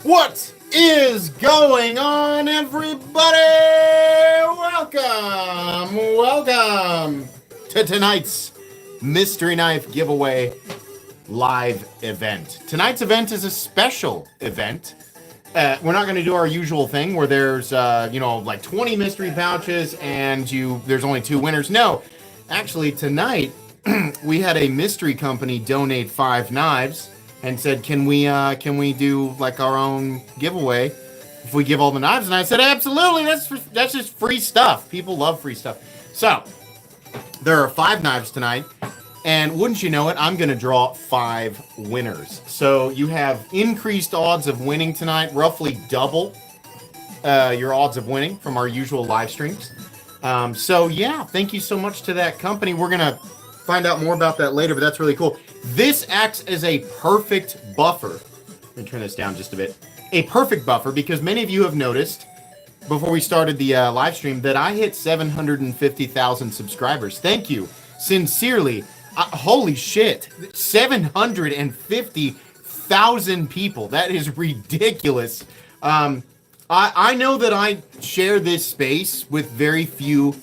What is going on, everybody? Welcome to tonight's Mystery Knife Giveaway live event. Tonight's event is a special event. We're not going to do our usual thing where there's, like 20 mystery pouches and there's only 2 winners. No, actually tonight we had a mystery company donate 5 knives and said, can we do like our own giveaway if we give all the knives? And I said, absolutely. That's just free stuff. People love free stuff. So there are 5 knives tonight. And wouldn't you know it, I'm going to draw 5 winners. So you have increased odds of winning tonight, roughly double your odds of winning from our usual live streams. So yeah, thank you so much to that company. We're going to find out more about that later, but that's really cool. This acts as a perfect buffer. Let me turn this down just a bit. A perfect buffer, because many of you have noticed before we started the live stream that I hit 750,000 subscribers. Thank you sincerely. Holy shit, 750,000 people. That is ridiculous. I know that I share this space with very few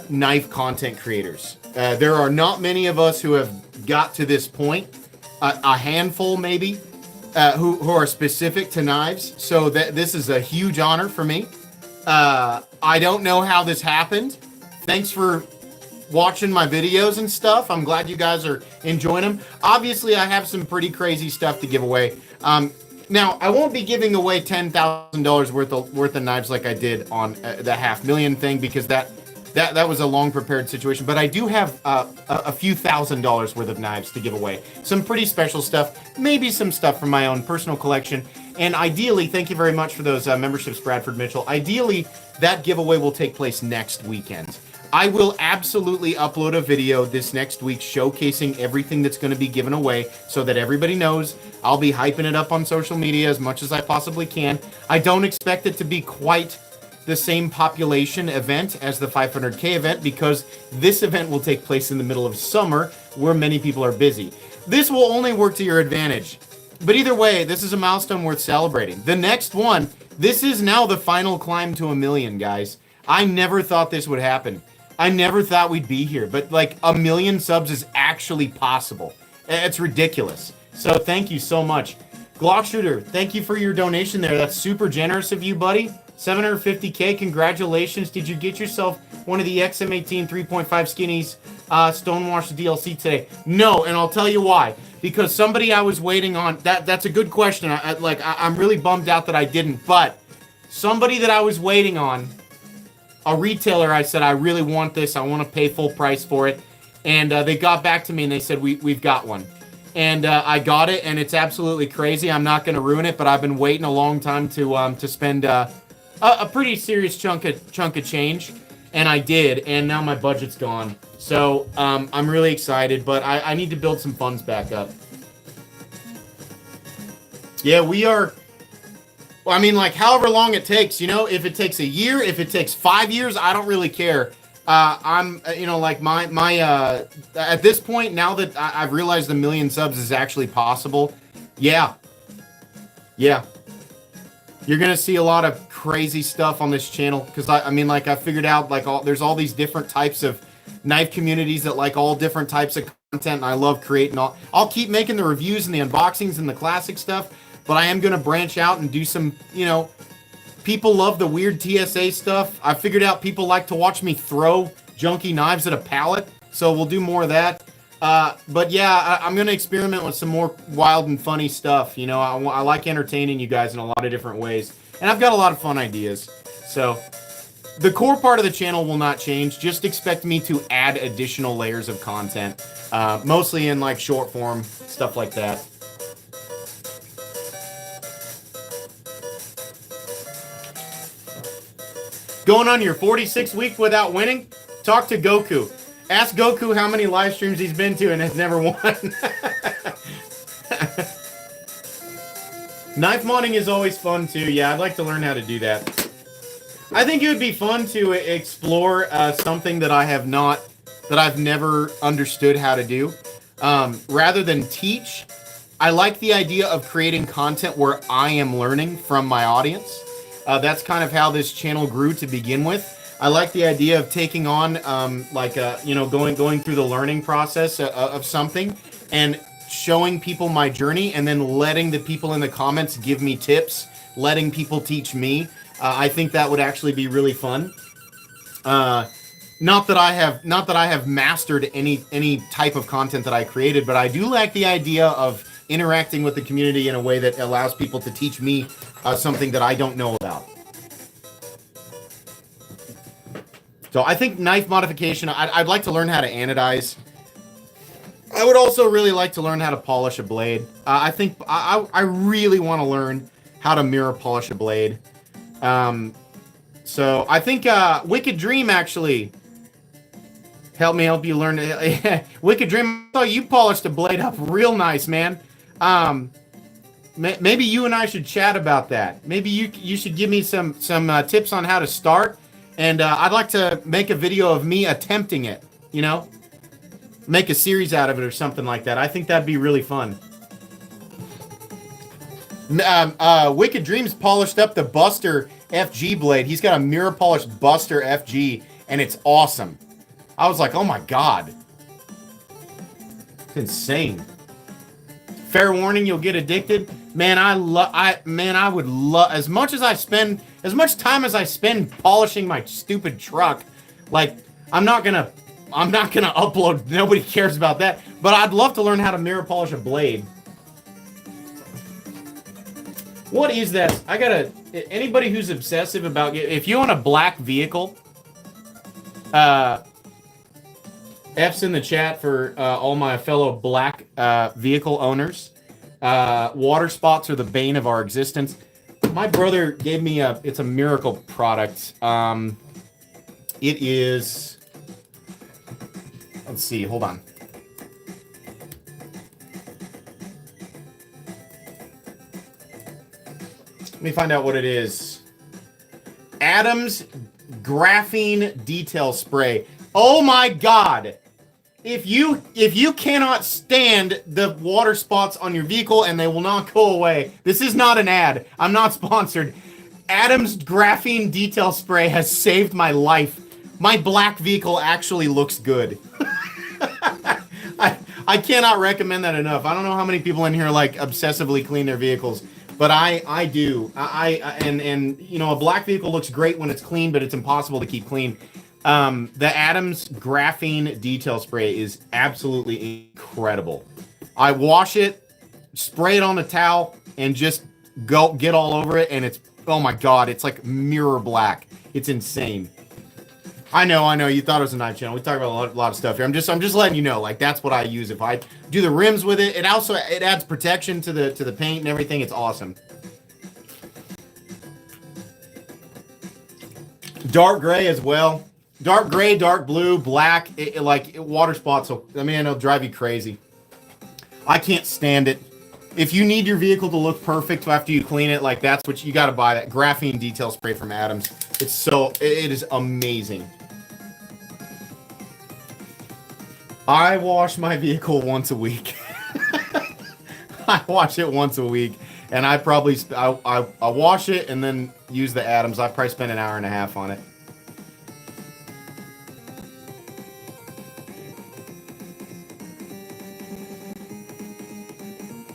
knife content creators. There are not many of us who have got to this point, a handful maybe, who are specific to knives. So this is a huge honor for me. I don't know how this happened. Thanks for watching my videos and stuff. I'm glad you guys are enjoying them. Obviously, I have some pretty crazy stuff to give away. Now, I won't be giving away $10,000 worth of knives like I did on the $500,000 thing, because that was a long prepared situation. But I do have a few $1,000s worth of knives to give away. Some pretty special stuff, maybe some stuff from my own personal collection. And ideally, thank you very much for those memberships, Bradford Mitchell. Ideally, that giveaway will take place next weekend. I will absolutely upload a video this next week showcasing everything that's going to be given away so that everybody knows. I'll be hyping it up on social media as much as I possibly can. I don't expect it to be quite the same population event as the 500K event, because this event will take place in the middle of summer where many people are busy. This will only work to your advantage. But either way, this is a milestone worth celebrating. The next one, this is now the final climb to 1 million, guys. I never thought this would happen. I never thought we'd be here, but like 1 million subs is actually possible. It's ridiculous. So thank you so much. Glock Shooter, thank you for your donation there. That's super generous of you, buddy. 750K, congratulations. Did you get yourself one of the XM18 3.5 Skinnies Stonewashed DLC today? No, and I'll tell you why. Because somebody I was waiting on, that's a good question. I'm really bummed out that I didn't, but somebody that I was waiting on, a retailer, I said, I really want this. I want to pay full price for it. And they got back to me and they said, we've got one. And I got it, and it's absolutely crazy. I'm not going to ruin it, but I've been waiting a long time to spend a pretty serious chunk of change. And I did, and now my budget's gone. So I'm really excited, but I need to build some funds back up. Yeah, we are... I mean, like, however long it takes, if it takes a year, if it takes 5 years, I don't really care. I'm, like at this point, now that I've realized 1 million subs is actually possible, yeah. You're going to see a lot of crazy stuff on this channel, because, I figured out, there's all these different types of knife communities that like all different types of content, and I love creating all. I'll keep making the reviews and the unboxings and the classic stuff, but I am going to branch out and do some, people love the weird TSA stuff. I figured out people like to watch me throw junky knives at a pallet, so we'll do more of that. But yeah, I'm going to experiment with some more wild and funny stuff. I like entertaining you guys in a lot of different ways, and I've got a lot of fun ideas. So the core part of the channel will not change. Just expect me to add additional layers of content, mostly in like short form, stuff like that. Going on your 46th week without winning? Talk to Goku. Ask Goku how many live streams he's been to and has never won. Knife modding is always fun too. Yeah, I'd like to learn how to do that. I think it would be fun to explore something that I've never understood how to do. Rather than teach, I like the idea of creating content where I am learning from my audience. That's kind of how this channel grew to begin with. I like the idea of taking on, going through the learning process of something and showing people my journey, and then letting the people in the comments give me tips, letting people teach me. I think that would actually be really fun. Not that I have mastered any type of content that I created, but I do like the idea of interacting with the community in a way that allows people to teach me something that I don't know about. So I think knife modification, I'd like to learn how to anodize. I would also really like to learn how to polish a blade. I think I really want to learn how to mirror polish a blade. So I think Wicked Dream actually help you learn. Wicked Dream, I thought you polished a blade up real nice, man. Maybe you and I should chat about that. Maybe you should give me some tips on how to start. And I'd like to make a video of me attempting it, you know? Make a series out of it or something like that. I think that'd be really fun. Wicked Dreams polished up the Buster FG blade. He's got a mirror polished Buster FG, and it's awesome. I was like, oh my god. It's insane. Fair warning, you'll get addicted. Man, I would love, as much time as I spend polishing my stupid truck, like, I'm not gonna upload, nobody cares about that, but I'd love to learn how to mirror polish a blade. What is that? Anybody who's obsessive about, if you own a black vehicle, F's in the chat for all my fellow black vehicle owners. Water spots are the bane of our existence. My brother gave me it's a miracle product. It is, let's see, hold on. Let me find out what it is. Adam's Graphene Detail Spray. Oh my god! If you cannot stand the water spots on your vehicle and they will not go away, this is not an ad. I'm not sponsored. Adam's Graphene Detail Spray has saved my life. My black vehicle actually looks good. I cannot recommend that enough. I don't know how many people in here like obsessively clean their vehicles, but I do. And you know, a black vehicle looks great when it's clean, but it's impossible to keep clean. The Adams Graphene Detail Spray is absolutely incredible. I wash it, spray it on a towel, and just go get all over it, and it's, oh my god, it's like mirror black. It's insane. I know, you thought it was a knife channel. We talk about a lot of stuff here. I'm just letting you know, like, that's what I use. If I do the rims with it, it adds protection to the paint and everything. It's awesome. Dark gray as well. Dark gray, dark blue, black, water spots. So, I mean, it'll drive you crazy. I can't stand it. If you need your vehicle to look perfect after you clean it, like, that's what you got to buy, that Graphene Detail Spray from Adams. It is amazing. I wash my vehicle once a week. I wash it once a week, and I probably I wash it and then use the Adams. I probably spend an hour and a half on it.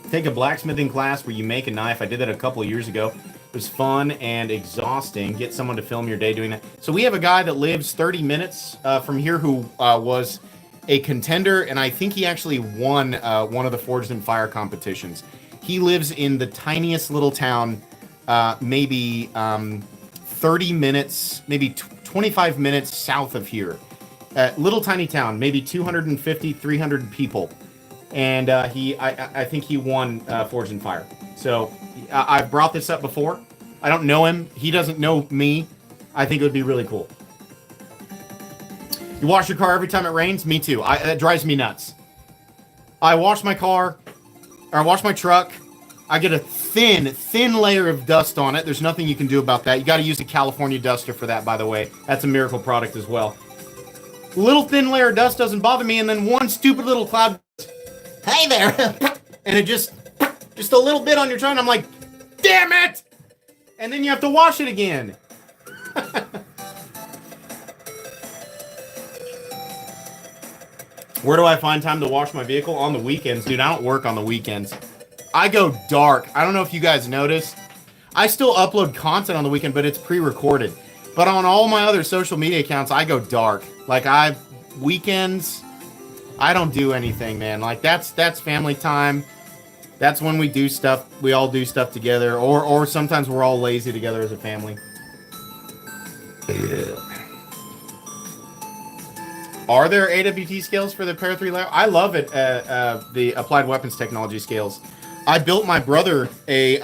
Take a blacksmithing class where you make a knife. I did that a couple of years ago. It was fun and exhausting. Get someone to film your day doing that. So we have a guy that lives 30 minutes from here who was a contender, and I think he actually won one of the Forged in Fire competitions. He lives in the tiniest little town, maybe 30 minutes, maybe 25 minutes south of here. Little tiny town, maybe 250, 300 people. And I think he won Forged in Fire. So I've brought this up before. I don't know him. He doesn't know me. I think it would be really cool. You wash your car every time it rains? Me too. That drives me nuts. I wash my car, or I wash my truck. I get a thin layer of dust on it. There's nothing you can do about that. You got to use a California duster for that, by the way. That's a miracle product as well. Little thin layer of dust doesn't bother me, and then one stupid little cloud, hey there, and it just Just a little bit on your tongue. I'm like, damn it! And then you have to wash it again. Where do I find time to wash my vehicle? On the weekends. Dude, I don't work on the weekends. I go dark. I don't know if you guys noticed. I still upload content on the weekend, but it's pre-recorded. But on all my other social media accounts, I go dark. Like, weekends, I don't do anything, man. Like, that's family time. That's when we do stuff. We all do stuff together. Or sometimes we're all lazy together as a family. Are there AWT scales for the Para 3 lab? I love it, the Applied Weapons Technology scales. I built my brother a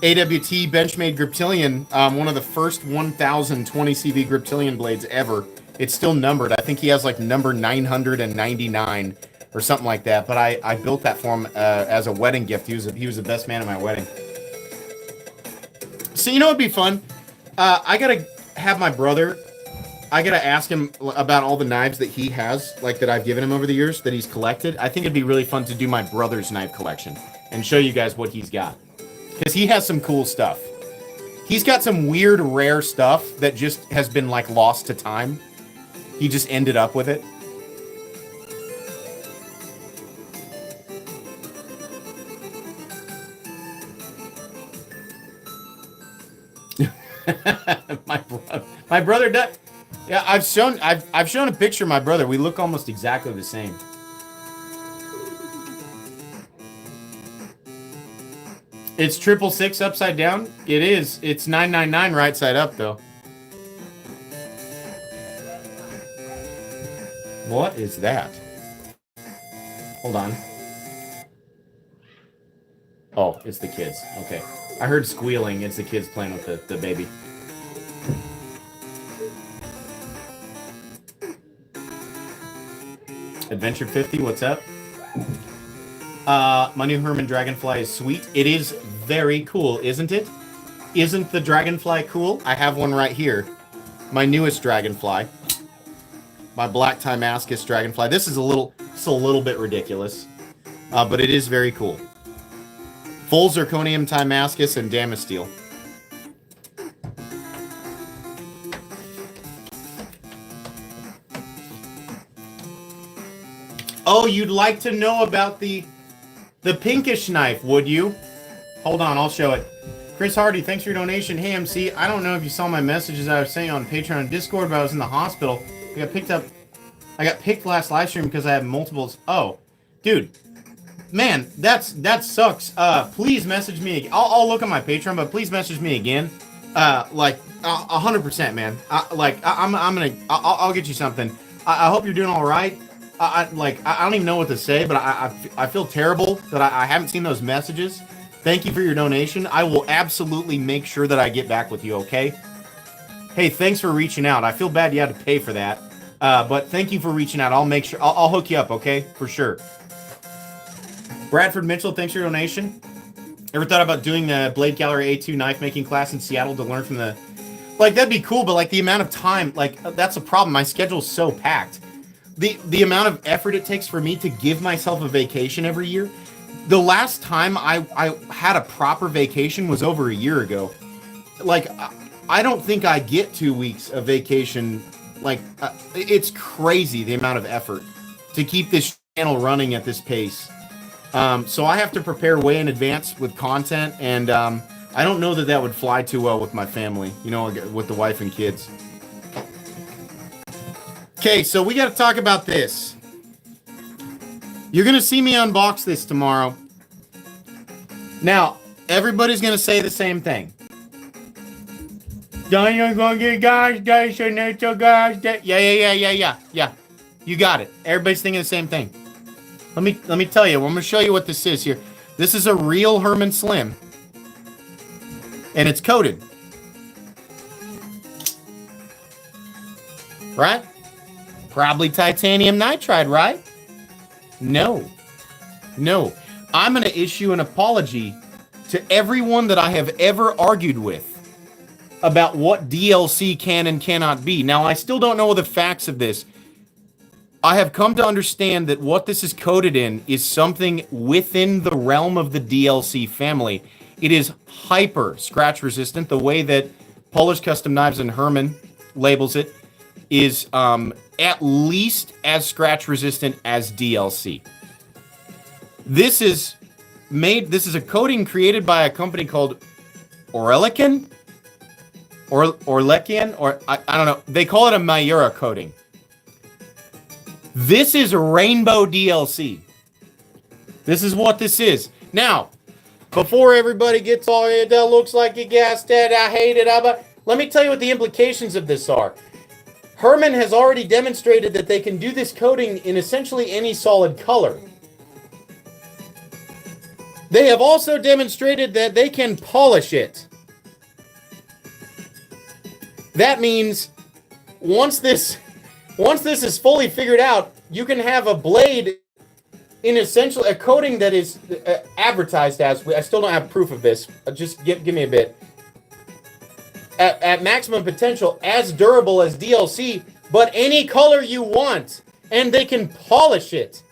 AWT Benchmade Griptilian, one of the first 1020 CV Griptilian blades ever. It's still numbered. I think he has like number 999 or something like that. But I built that for him as a wedding gift. He was the best man at my wedding. So you know what'd be fun? I gotta have my brother. I gotta ask him about all the knives that he has, like that I've given him over the years that he's collected. I think it'd be really fun to do my brother's knife collection and show you guys what he's got. Because he has some cool stuff. He's got some weird, rare stuff that just has been, like, lost to time. He just ended up with it. My brother does. Yeah, I've shown a picture of my brother. We look almost exactly the same. It's 666 upside down? It is. It's 999 right side up, though. What is that? Hold on. Oh, it's the kids. Okay. I heard squealing. It's the kids playing with the baby. Adventure 50, what's up? My new Herman Dragonfly is sweet. It is very cool, isn't it? Isn't the Dragonfly cool? I have one right here. My newest Dragonfly. My Black Timascus Dragonfly. This is a little bit ridiculous. But it is very cool. Full Zirconium Timascus and Damasteel. Oh, you'd like to know about the pinkish knife, would you? Hold on, I'll show it. Chris Hardy, thanks for your donation. Hey, MC, I don't know if you saw my messages I was saying on Patreon and Discord, but I was in the hospital. I got picked last live stream because I had multiples. Oh, dude. Man, that sucks. Please message me. I'll look at my Patreon, but please message me again. 100%, man. I'll get you something. I hope you're doing all right. I don't even know what to say, but I feel terrible that I haven't seen those messages. Thank you for your donation. I will absolutely make sure that I get back with you, okay? Hey, thanks for reaching out. I feel bad you had to pay for that. But thank you for reaching out. I'll make sure. I'll hook you up, okay? For sure. Bradford Mitchell, thanks for your donation. Ever thought about doing the Blade Gallery A2 knife making class in Seattle to learn from the... Like, that'd be cool, but, like, the amount of time... Like, that's a problem. My schedule's so packed. The amount of effort it takes for me to give myself a vacation every year. The last time I had a proper vacation was over a year ago. Like, I don't think I get 2 weeks of vacation. Like, it's crazy the amount of effort to keep this channel running at this pace. So I have to prepare way in advance with content, and I don't know that would fly too well with my family, you know, with the wife and kids. Okay, so we got to talk about this. You're going to see me unbox this tomorrow. Now, everybody's going to say the same thing. Don't you going to get guys, Yeah. You got it. Everybody's thinking the same thing. Let me tell you. I'm going to show you what this is here. This is a real Herman Slim. And it's coated. Right? Probably titanium nitride, right? No. I'm going to issue an apology to everyone that I have ever argued with about what DLC can and cannot be. Now, I still don't know the facts of this. I have come to understand that what this is coded in is something within the realm of the DLC family. It is hyper scratch resistant. The way that Polish Custom Knives and Herman labels it is at least as scratch resistant as DLC. This is a coating created by a company called Orlekian, or I don't know. They call it a Miura coating. This is Rainbow DLC. This is what this is. Now, before everybody gets all, that looks like you gassed it, I hate it, let me tell you what the implications of this are. Herman has already demonstrated that they can do this coating in essentially any solid color. They have also demonstrated that they can polish it. That means once this is fully figured out, you can have a blade in essentially a coating that is advertised as, I still don't have proof of this, just give me a bit, at maximum potential, as durable as DLC, but any color you want, and they can polish it.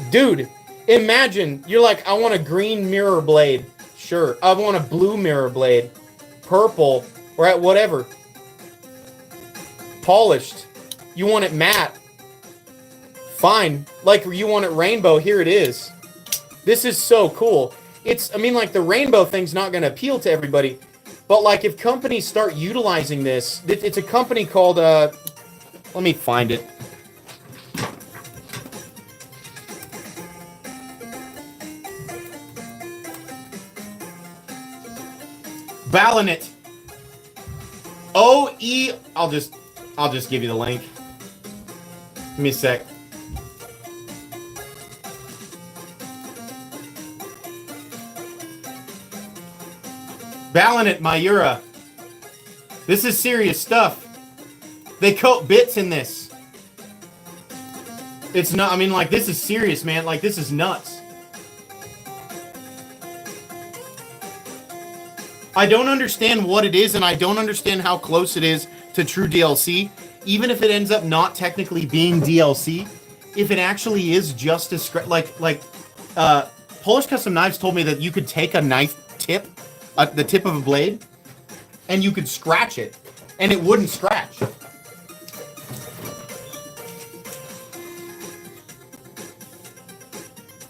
Dude, imagine, you're like, I want a green mirror blade. Sure. I want a blue mirror blade. Purple, or at whatever. Polished. You want it matte. Fine. Like you want it rainbow, here it is. This is so cool. I mean, like, the rainbow thing's not going to appeal to everybody, but, like, if companies start utilizing this, it's a company called, let me find it. Balinit. O-E, I'll just give you the link. Give me a sec. Balinit Miura. This is serious stuff. They coat bits in this. It's not, I mean, like, this is serious, man. Like, this is nuts. I don't understand what it is, and I don't understand how close it is to true DLC. Even if it ends up not technically being DLC, if it actually is just as Polish Custom Knives told me that you could take a knife tip, the tip of a blade, and you could scratch it, and it wouldn't scratch.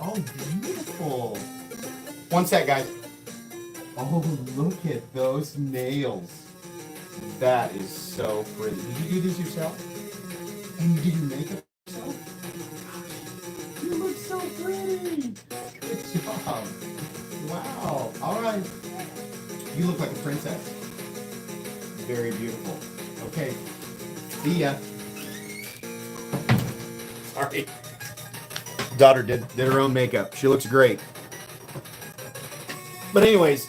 Oh, beautiful. One sec, guys. Oh, look at those nails. That is so pretty. Did you do this yourself? And you did your makeup yourself? You look so pretty. Good job. Wow. All right. You look like a princess. Very beautiful. Okay. See ya. Sorry. Daughter did her own makeup. She looks great. But anyways,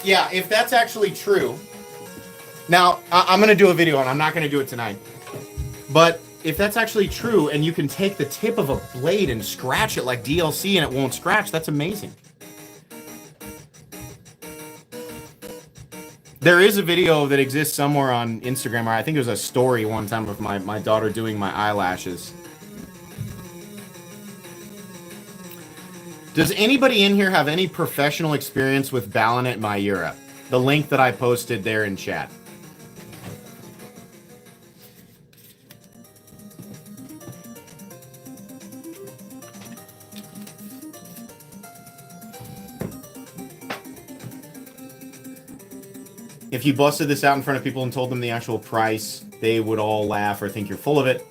yeah, if that's actually true, now I'm going to do a video and I'm not going to do it tonight, but if that's actually true and you can take the tip of a blade and scratch it like DLC and it won't scratch, that's amazing. There is a video that exists somewhere on Instagram, or I think it was a story one time of my daughter doing my eyelashes. Does anybody in here have any professional experience with Balinit Miura? The link that I posted there in chat. If you busted this out in front of people and told them the actual price, they would all laugh or think you're full of it.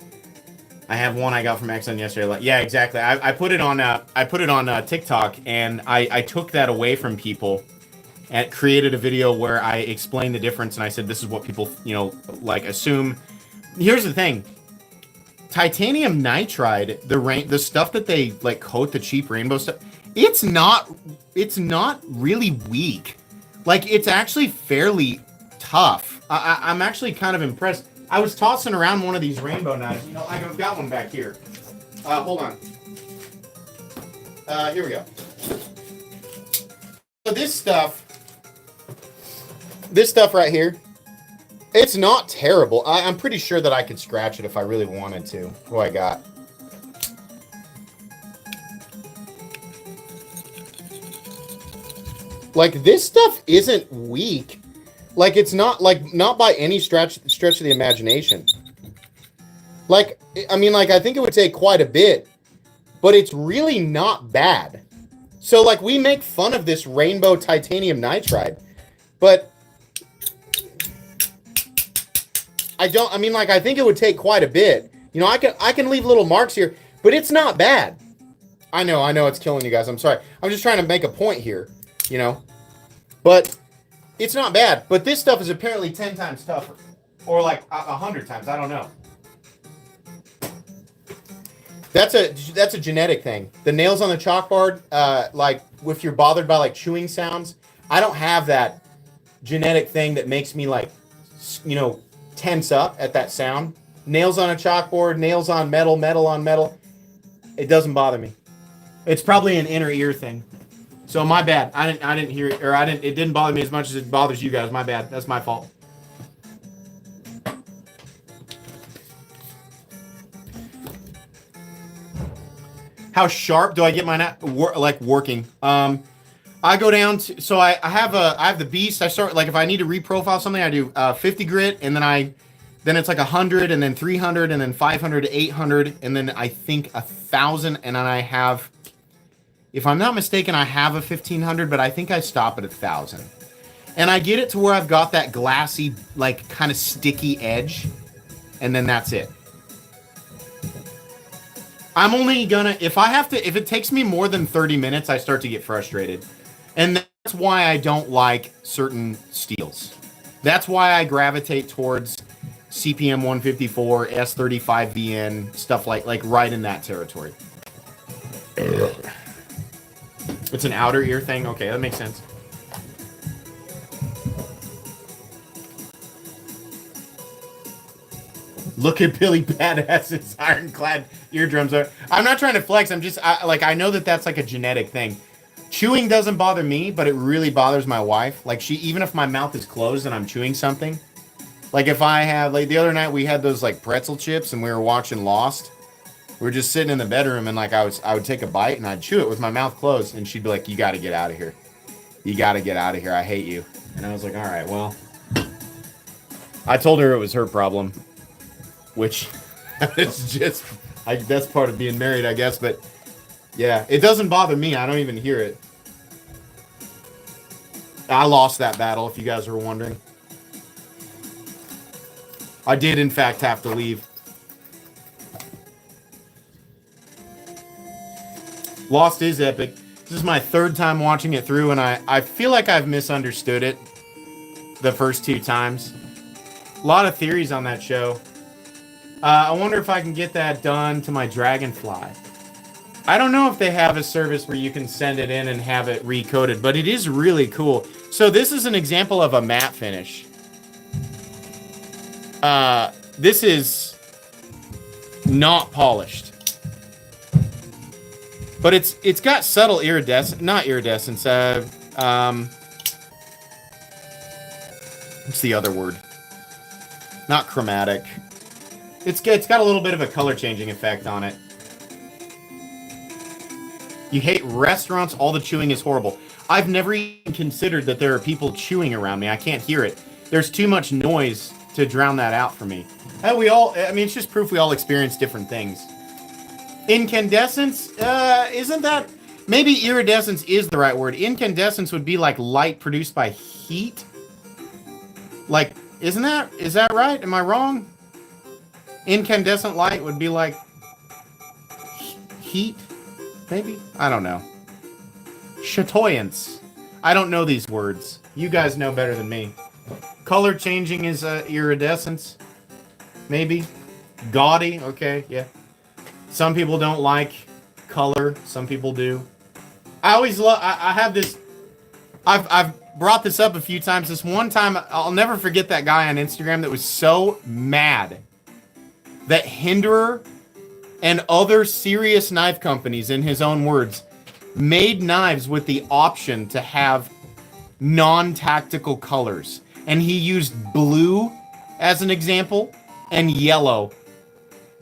I have one I got from Exxon yesterday. Like, yeah, exactly. I put it on TikTok, and I took that away from people and created a video where I explained the difference, and I said this is what people, like, assume. Here's the thing. Titanium nitride, the stuff that they like coat the cheap rainbow stuff, it's not really weak. Like, it's actually fairly tough. I'm actually kind of impressed. I was tossing around one of these rainbow knives. I've got one back here. Hold on. Here we go. this stuff right here, it's not terrible. I'm pretty sure that I could scratch it if I really wanted to. What I got? Like, this stuff isn't weak. Like, it's not, like, not by any stretch of the imagination. Like, I mean, like, I think it would take quite a bit, but it's really not bad. So, like, we make fun of this rainbow titanium nitride, but I think it would take quite a bit. You know, I can leave little marks here, but it's not bad. I know it's killing you guys. I'm sorry. I'm just trying to make a point here, you know, but it's not bad. But this stuff is apparently 10 times tougher, or like 100 times. I don't know. That's a genetic thing. The nails on the chalkboard, like if you're bothered by like chewing sounds, I don't have that genetic thing that makes me like, you know, tense up at that sound. Nails on a chalkboard, nails on metal, metal on metal. It doesn't bother me. It's probably an inner ear thing. So my bad. I didn't hear it, or it didn't bother me as much as it bothers you guys. My bad. That's my fault. How sharp do I get mine at? Working. I go down to, so I have the beast. I start, like, if I need to reprofile something, I do 50 grit, and then it's like 100, and then 300, and then 500 to 800, and then I think 1,000, and then I have, if I'm not mistaken, I have a 1,500, but I think I stop at 1,000. And I get it to where I've got that glassy, like, kind of sticky edge, and then that's it. I'm only gonna, if it takes me more than 30 minutes, I start to get frustrated. And that's why I don't like certain steels. That's why I gravitate towards CPM 154, S35 VN, stuff like right in that territory. It's an outer ear thing? Okay, that makes sense. Look at Billy Badass's ironclad eardrums. I'm not trying to flex. I'm just, I know that that's like a genetic thing. Chewing doesn't bother me, but it really bothers my wife. Like, even if my mouth is closed and I'm chewing something, like if I have, like the other night we had those like pretzel chips and we were watching Lost. We were just sitting in the bedroom and like I would take a bite and I'd chew it with my mouth closed and she'd be like, "You got to get out of here. You got to get out of here. I hate you." And I was like, "All right, well." I told her it was her problem. Which, it's just, that's part of being married, I guess. But, yeah, it doesn't bother me. I don't even hear it. I lost that battle, if you guys were wondering. I did, in fact, have to leave. Lost is epic. This is my third time watching it through, and I feel like I've misunderstood it the first two times. A lot of theories on that show. I wonder if I can get that done to my Dragonfly. I don't know if they have a service where you can send it in and have it recoded, but it is really cool. So this is an example of a matte finish. This is not polished. But it's got subtle iridescence, not iridescence, what's the other word? Not chromatic. It's got a little bit of a color changing effect on it. You hate restaurants, all the chewing is horrible. I've never even considered that there are people chewing around me. I can't hear it. There's too much noise to drown that out for me. And it's just proof we all experience different things. Incandescence, isn't that, maybe iridescence is the right word. Incandescence would be like light produced by heat. Like, is that right? Am I wrong? Incandescent light would be like heat, maybe? I don't know. Chatoyance. I don't know these words. You guys know better than me. Color changing is iridescence. Maybe. Gaudy. Okay, yeah. Some people don't like color. Some people do. I always I have this. I've brought this up a few times. This one time, I'll never forget that guy on Instagram that was so mad that Hinderer and other serious knife companies, in his own words, made knives with the option to have non-tactical colors. And he used blue as an example and yellow.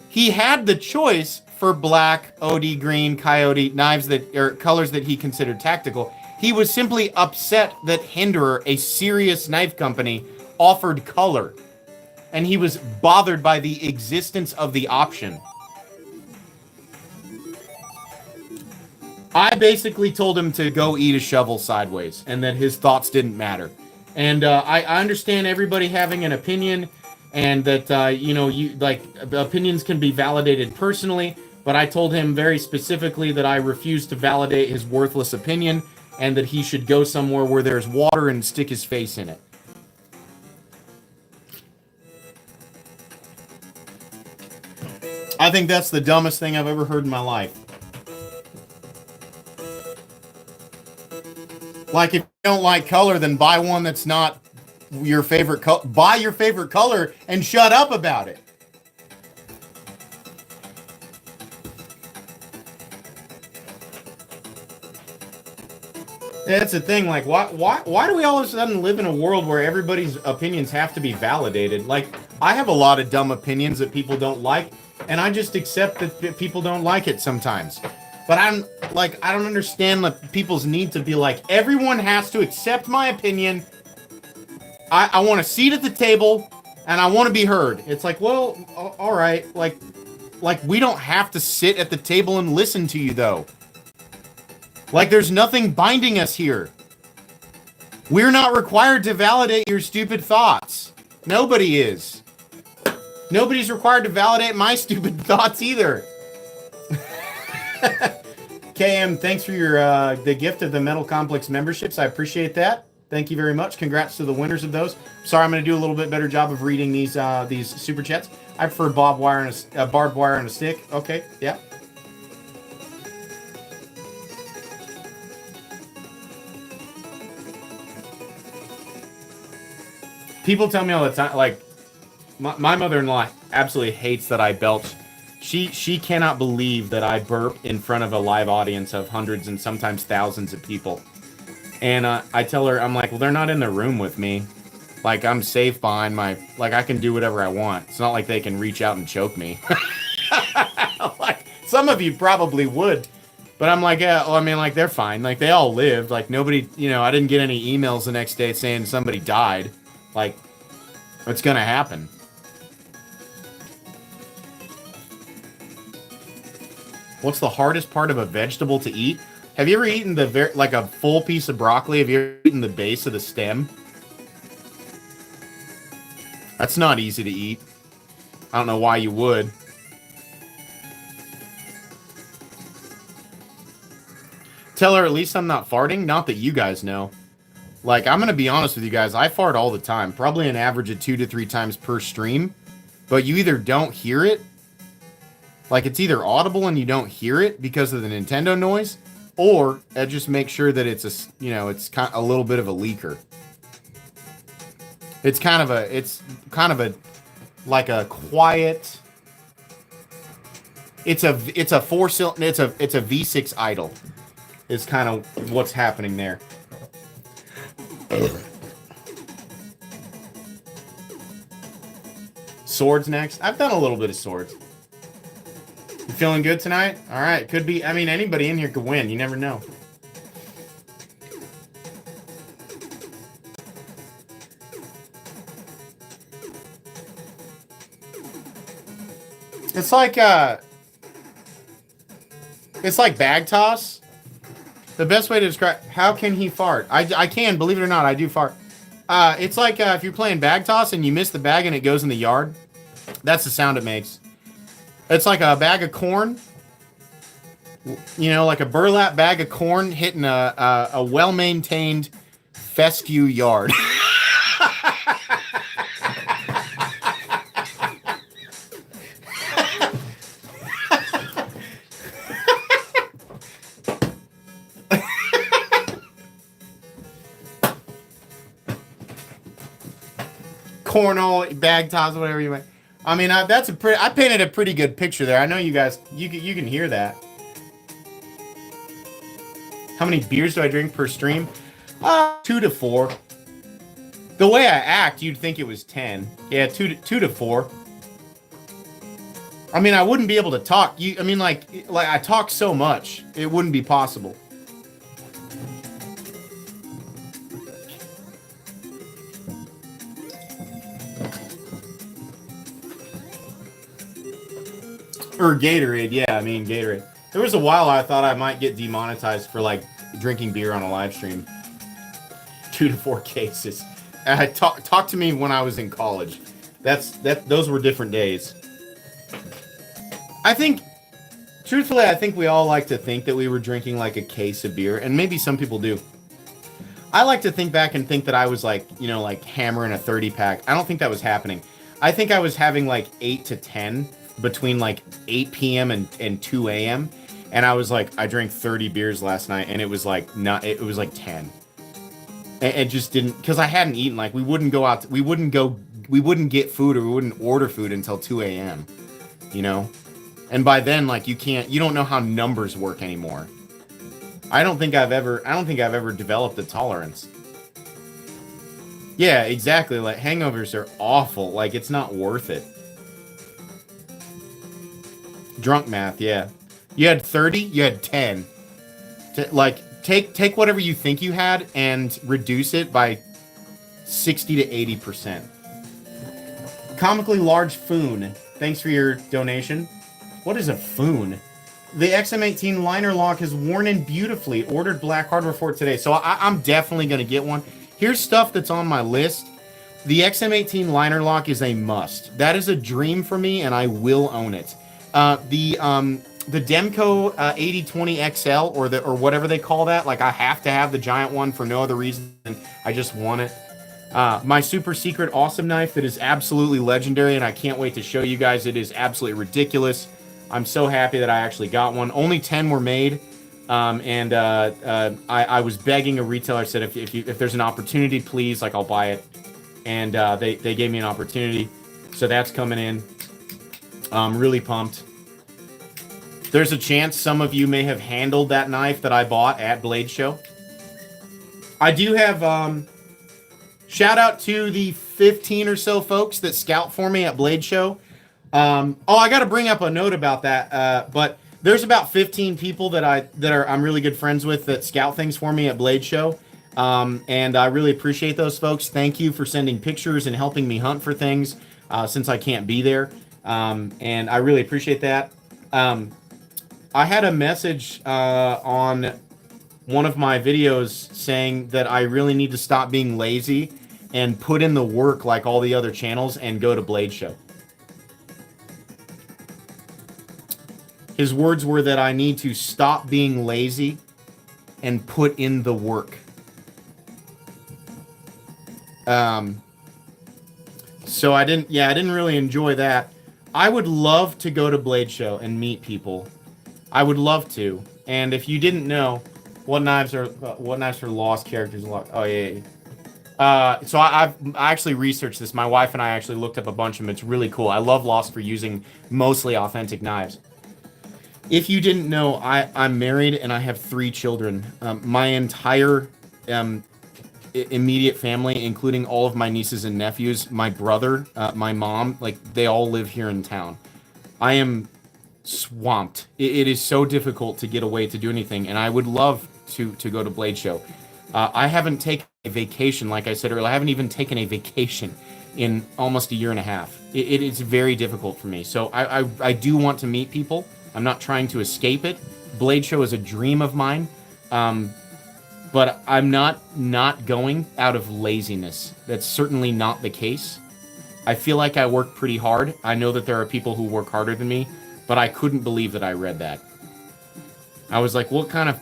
He had the choice for black, OD green, coyote, knives that or colors that he considered tactical. He was simply upset that Hinderer, a serious knife company, offered color. And he was bothered by the existence of the option. I basically told him to go eat a shovel sideways and that his thoughts didn't matter. And I understand everybody having an opinion and that, opinions can be validated personally, but I told him very specifically that I refuse to validate his worthless opinion and that he should go somewhere where there's water and stick his face in it. I think that's the dumbest thing I've ever heard in my life. Like, if you don't like color, then buy one that's not your favorite color. Buy your favorite color and shut up about it. That's the thing. Like, why do we all of a sudden live in a world where everybody's opinions have to be validated? Like, I have a lot of dumb opinions that people don't like, and I just accept that people don't like it sometimes. But I don't understand people's need to be like, everyone has to accept my opinion. I want a seat at the table, and I want to be heard. It's like, well, all right. Like we don't have to sit at the table and listen to you, though. Like, there's nothing binding us here. We're not required to validate your stupid thoughts. Nobody is. Nobody's required to validate my stupid thoughts either. KM, thanks for your the gift of the Metal Complex memberships. I appreciate that. Thank you very much. Congrats to the winners of those. Sorry, I'm going to do a little bit better job of reading these super chats. I prefer barbed wire and a stick. Okay, yeah. People tell me all the time, like, my mother-in-law absolutely hates that I belch. She cannot believe that I burp in front of a live audience of hundreds and sometimes thousands of people. And I tell her, I'm like, well, they're not in the room with me. Like, I'm safe behind I can do whatever I want. It's not like they can reach out and choke me. Like, some of you probably would. But I'm like, yeah, well, I mean, like, they're fine. Like, they all lived. Like, nobody, I didn't get any emails the next day saying somebody died. Like, what's gonna happen? What's the hardest part of a vegetable to eat? Have you ever eaten a full piece of broccoli? Have you ever eaten the base of the stem? That's not easy to eat. I don't know why you would. Tell her at least I'm not farting. Not that you guys know. Like, I'm going to be honest with you guys. I fart all the time. Probably an average of 2 to 3 times per stream. But you either don't hear it. Like, it's either audible and you don't hear it because of the Nintendo noise, or it just makes sure that it's it's kind of a little bit of a leaker. It's kind of a like a quiet. It's a four-cylinder. It's a V6 idle. Is kind of what's happening there. Swords next. I've done a little bit of swords. You feeling good tonight? All right. Could be. I mean, anybody in here could win. You never know. It's like bag toss. The best way to describe how can he fart? I can, believe it or not, I do fart. It's like if you're playing bag toss and you miss the bag and it goes in the yard. That's the sound it makes. It's like a bag of corn. Like a burlap bag of corn hitting a well-maintained fescue yard. Cornhole, bag toss, whatever you might. I mean, I painted a pretty good picture there. I know you guys, you can hear that. How many beers do I drink per stream? 2 to 4. The way I act, you'd think it was 10. Yeah, 2 to 4. I mean, I wouldn't be able to talk. I mean, like I talk so much, it wouldn't be possible. Or Gatorade, yeah, I mean Gatorade. There was a while I thought I might get demonetized for like drinking beer on a live stream. 2 to 4 cases. Talk to me when I was in college. Those were different days. I think, truthfully, I think we all like to think that we were drinking like a case of beer, and maybe some people do. I like to think back and think that I was like, like hammering a 30 pack. I don't think that was happening. I think I was having like 8 to 10 between like 8 p.m. and 2 a.m. And I was like, I drank 30 beers last night, and it was like it was like 10. And it just didn't, because I hadn't eaten. Like we wouldn't go out, we wouldn't get food, or we wouldn't order food until 2 a.m. And by then, like you don't know how numbers work anymore. I don't think I've ever developed a tolerance. Yeah, exactly. Like hangovers are awful. Like it's not worth it. Drunk math, yeah. You had 30, you had 10. Like take whatever you think you had and reduce it by 60 to 80%. Comically large foon. Thanks for your donation. What is a foon? The XM18 liner lock is worn in beautifully. Ordered black hardware for it today. So I'm definitely going to get one. Here's stuff that's on my list. The XM18 liner lock is a must. That is a dream for me, and I will own it. The Demco 8020 XL, or whatever they call that, like I have to have the giant one for no other reason. I just want it. My super secret awesome knife that is absolutely legendary, and I can't wait to show you guys. It is absolutely ridiculous. I'm so happy that I actually got one. Only 10 were made, and I was begging a retailer. I said, if there's an opportunity, please, like I'll buy it. And they gave me an opportunity, so that's coming in. I'm really pumped. There's a chance some of you may have handled that knife that I bought at Blade Show. I do have shout out to the 15 or so folks that scout for me at Blade Show. I got to bring up a note about that. But there's about 15 people that I'm really good friends with that scout things for me at Blade Show. And I really appreciate those folks. Thank you for sending pictures and helping me hunt for things since I can't be there. And I really appreciate that. I had a message on one of my videos saying that I really need to stop being lazy and put in the work like all the other channels and go to Blade Show. His words were that I need to stop being lazy and put in the work. So I didn't really enjoy that. I would love to go to Blade Show and meet people. I would love to. And if you didn't know, what knives are lost characters? Oh yeah. So I actually researched this. My wife and I actually looked up a bunch of them. It's really cool. I love Lost for using mostly authentic knives. If you didn't know, I'm married and I have 3 children. My entire immediate family, including all of my nieces and nephews, my brother, my mom, like they all live here in town. I am swamped. It is so difficult to get away to do anything, and I would love to go to Blade Show. I haven't taken a vacation, like I said earlier. I haven't even taken a vacation in almost a year and a half. It is very difficult for me. So I do want to meet people. I'm not trying to escape it. Blade Show is a dream of mine. But I'm not going out of laziness. That's certainly not the case. I feel like I work pretty hard. I know that there are people who work harder than me, but I couldn't believe that I read that. I was like, what kind of...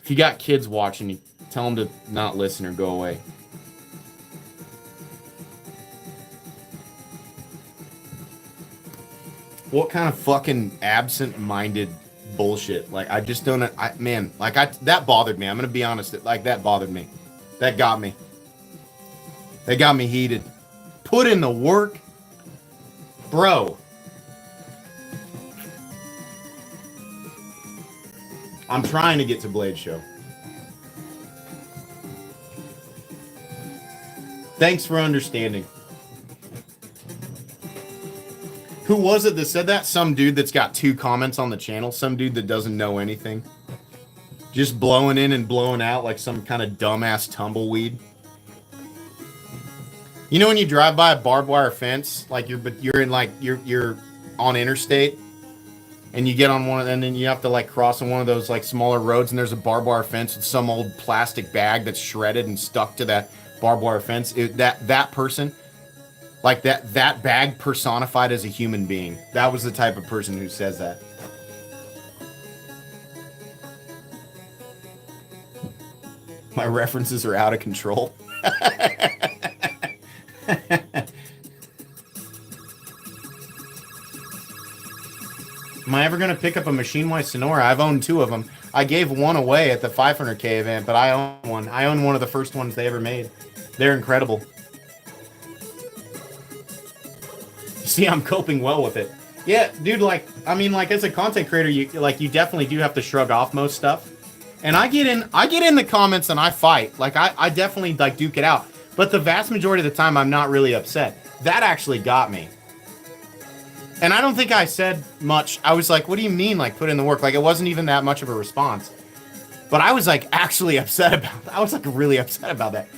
If you got kids watching, you tell them to not listen or go away. What kind of fucking absent-minded bullshit? Like, I just don't... that bothered me. I'm gonna be honest. That bothered me. That got me. That got me heated. Put in the work. Bro. I'm trying to get to Blade Show. Thanks for understanding. Who was it that said that? Some dude that's got 2 comments on the channel. Some dude that doesn't know anything. Just blowing in and blowing out like some kind of dumbass tumbleweed. You know when you drive by a barbed wire fence, like you're on interstate, and you get on one, and then you have to like cross on one of those like smaller roads, and there's a barbed wire fence with some old plastic bag that's shredded and stuck to that barbed wire fence. That person, like that bag personified as a human being. That was the type of person who says that. My references are out of control. Am I ever going to pick up a Machine-Wise Sonora? I've owned 2 of them. I gave one away at the 500K event, but I own one. I own one of the first ones they ever made. They're incredible. See, I'm coping well with it. Yeah, dude, like, I mean, like, as a content creator, you definitely do have to shrug off most stuff. And I get in the comments and I fight. Like, I definitely, like, duke it out. But the vast majority of the time, I'm not really upset. That actually got me. And I don't think I said much. I was like, what do you mean, like, put in the work? Like, it wasn't even that much of a response. But I was, like, actually upset about that. I was, like, really upset about that.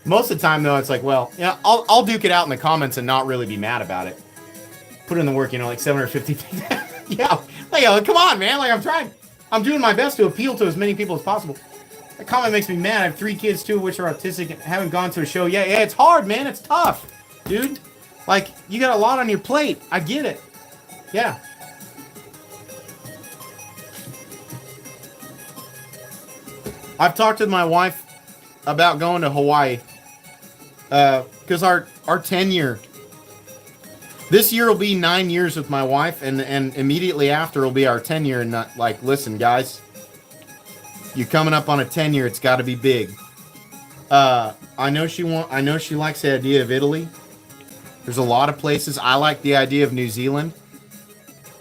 Most of the time, though, it's like, well, yeah, I'll duke it out in the comments and not really be mad about it. Put in the work, you know, like 750. Yeah, like, come on, man. Like, I'm trying. I'm doing my best to appeal to as many people as possible. That comment makes me mad. I have 3 kids, 2 of which are autistic and haven't gone to a show yet. Yeah, it's hard, man. It's tough, dude. Like, you got a lot on your plate. I get it. Yeah. I've talked to my wife about going to Hawaii. Because our 10-year... This year will be 9 years with my wife, and immediately after will be our 10-year. And not, like, listen, guys, you're coming up on a 10-year. It's got to be big. I know she likes the idea of Italy. There's a lot of places. I like the idea of New Zealand.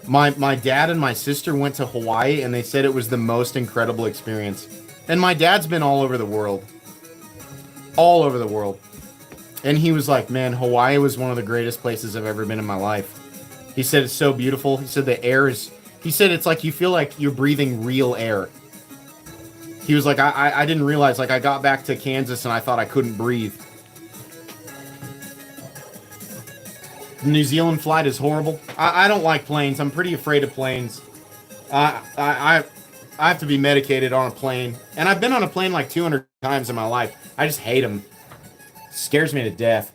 My dad and my sister went to Hawaii, and they said it was the most incredible experience. And my dad's been all over the world. All over the world. And he was like, man, Hawaii was one of the greatest places I've ever been in my life. He said it's so beautiful. He said the air is... He said it's like you feel like you're breathing real air. He was like, I didn't realize, like, I got back to Kansas and I thought I couldn't breathe. The New Zealand flight is horrible. I don't like planes. I'm pretty afraid of planes. I have to be medicated on a plane. And I've been on a plane like 200 times in my life. I just hate them. Scares me to death.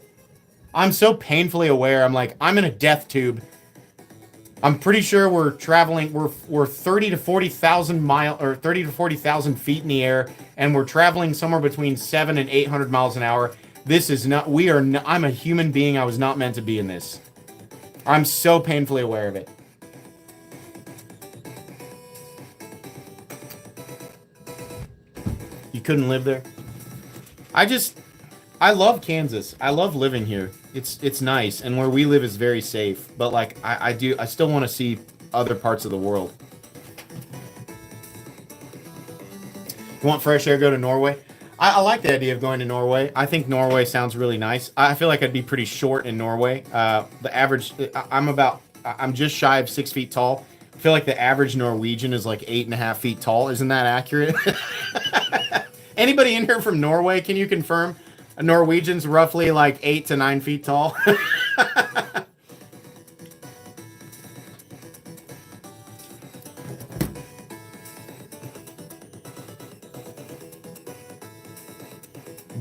I'm so painfully aware. I'm like, I'm in a death tube. I'm pretty sure we're traveling. We're 30 to 40,000 miles or 30 to 40,000 feet in the air, and we're traveling somewhere between 700 and 800 miles an hour. This is not. We are. Not, I'm a human being. I was not meant to be in this. I'm so painfully aware of it. You couldn't live there. I love Kansas. I love living here. It's nice, and where we live is very safe. But like I still want to see other parts of the world. You want fresh air? Go to Norway. I like the idea of going to Norway. I think Norway sounds really nice. I feel like I'd be pretty short in Norway. The average, I'm just shy of 6 feet tall. I feel like the average Norwegian is like 8.5 feet tall. Isn't that accurate? Anybody in here from Norway? Can you confirm? A Norwegian's roughly like 8 to 9 feet tall.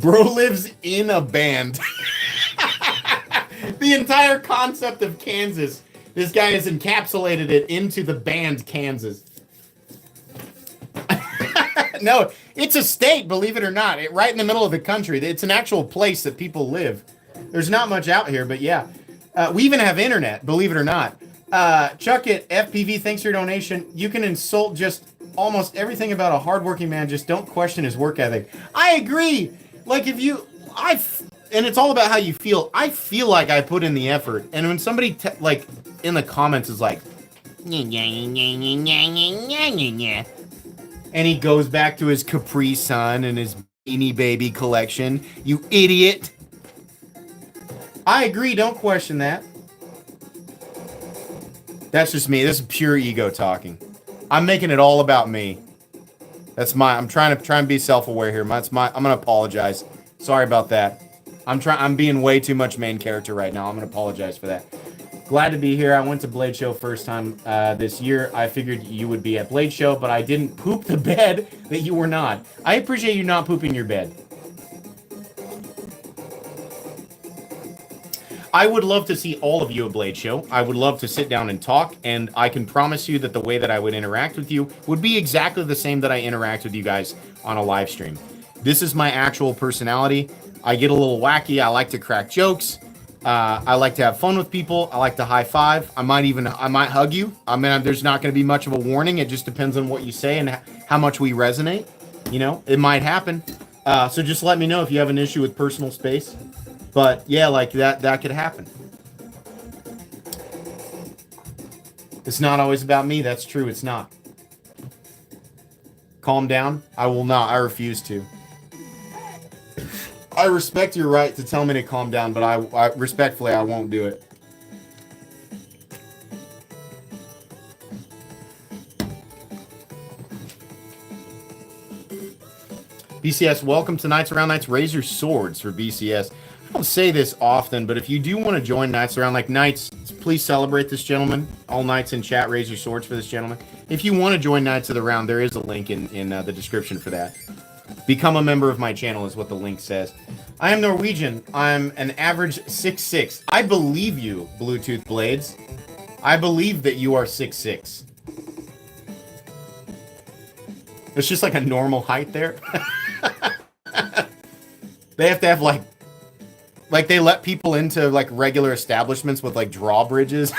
Bro lives in a band. The entire concept of Kansas, this guy has encapsulated it into the band Kansas. No, it's a state, believe it or not. Right in the middle of the country. It's an actual place that people live. There's not much out here, but yeah. We even have internet, believe it or not. Chuck it, FPV, thanks for your donation. You can insult just almost everything about a hardworking man. Just don't question his work ethic. I agree. Like and it's all about how you feel. I feel like I put in the effort. And when somebody, like, in the comments is like, and he goes back to his Capri Sun and his Beanie Baby collection. You idiot. I agree. Don't question that. That's just me. This is pure ego talking. I'm making it all about me. I'm trying to be self-aware here. I'm gonna apologize. Sorry about that. I'm being way too much main character right now. I'm gonna apologize for that. Glad to be here. I went to Blade Show first time this year. I figured you would be at Blade Show, but I didn't poop the bed that you were not. I appreciate you not pooping your bed. I would love to see all of you at Blade Show. I would love to sit down and talk, and I can promise you that the way that I would interact with you would be exactly the same that I interact with you guys on a live stream. This is my actual personality. I get a little wacky. I like to crack jokes. I like to have fun with people. I like to high five. I might hug you. I mean, there's not going to be much of a warning. It just depends on what you say and how much we resonate. You know, it might happen. So just let me know if you have an issue with personal space. But yeah, like that could happen. It's not always about me. That's true. It's not. Calm down. I will not. I refuse to. I respect your right to tell me to calm down, but I respectfully, I won't do it. BCS, welcome to Nights Around Nights. Raise your swords for BCS. I don't say this often, but if you do want to join Nights Around, like Nights, please celebrate this gentleman. All Nights in chat, raise your swords for this gentleman. If you want to join Nights of the Round, there is a link in the description for that. Become a member of my channel is what the link says. I am Norwegian. I'm an average 6'6". I believe you, Bluetooth Blades. I believe that you are 6'6". It's just like a normal height there. They have to have like they let people into like regular establishments with like drawbridges.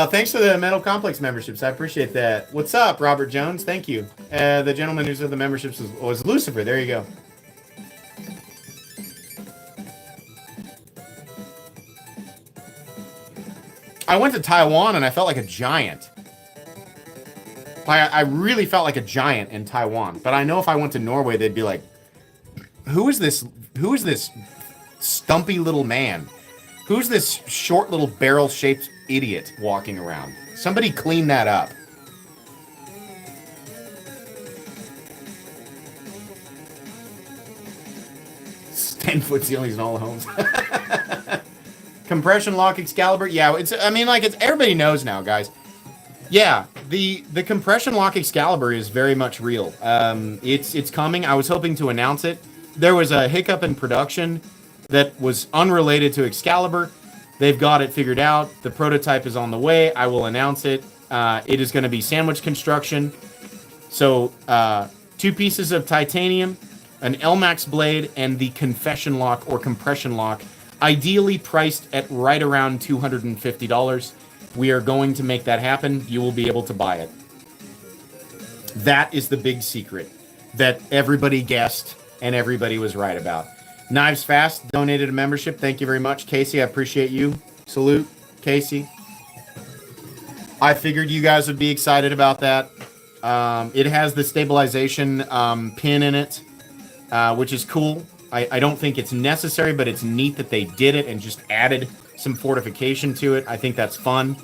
Thanks for the Metal Complex memberships. I appreciate that. What's up, Robert Jones? Thank you. The gentleman who said the memberships was Lucifer. There you go. I went to Taiwan and I felt like a giant. I really felt like a giant in Taiwan. But I know if I went to Norway, they'd be like, who is this stumpy little man? Who's this short little barrel-shaped idiot walking around? Somebody clean that up. Ten-foot ceilings in all the homes. Compression lock Excalibur. Yeah, it's everybody knows now, guys. Yeah, the compression lock Excalibur is very much real. It's coming. I was hoping to announce it. There was a hiccup in production that was unrelated to Excalibur. They've got it figured out. The prototype is on the way. I will announce it. It is going to be sandwich construction. So 2 pieces of titanium, an LMAX blade, and the confession lock or compression lock, ideally priced at right around $250. We are going to make that happen. You will be able to buy it. That is the big secret that everybody guessed and everybody was right about. Knives Fast donated a membership. Thank you very much. Casey, I appreciate you. Salute, Casey. I figured you guys would be excited about that. It has the stabilization pin in it, which is cool. I don't think it's necessary, but it's neat that they did it and just added some fortification to it. I think that's fun.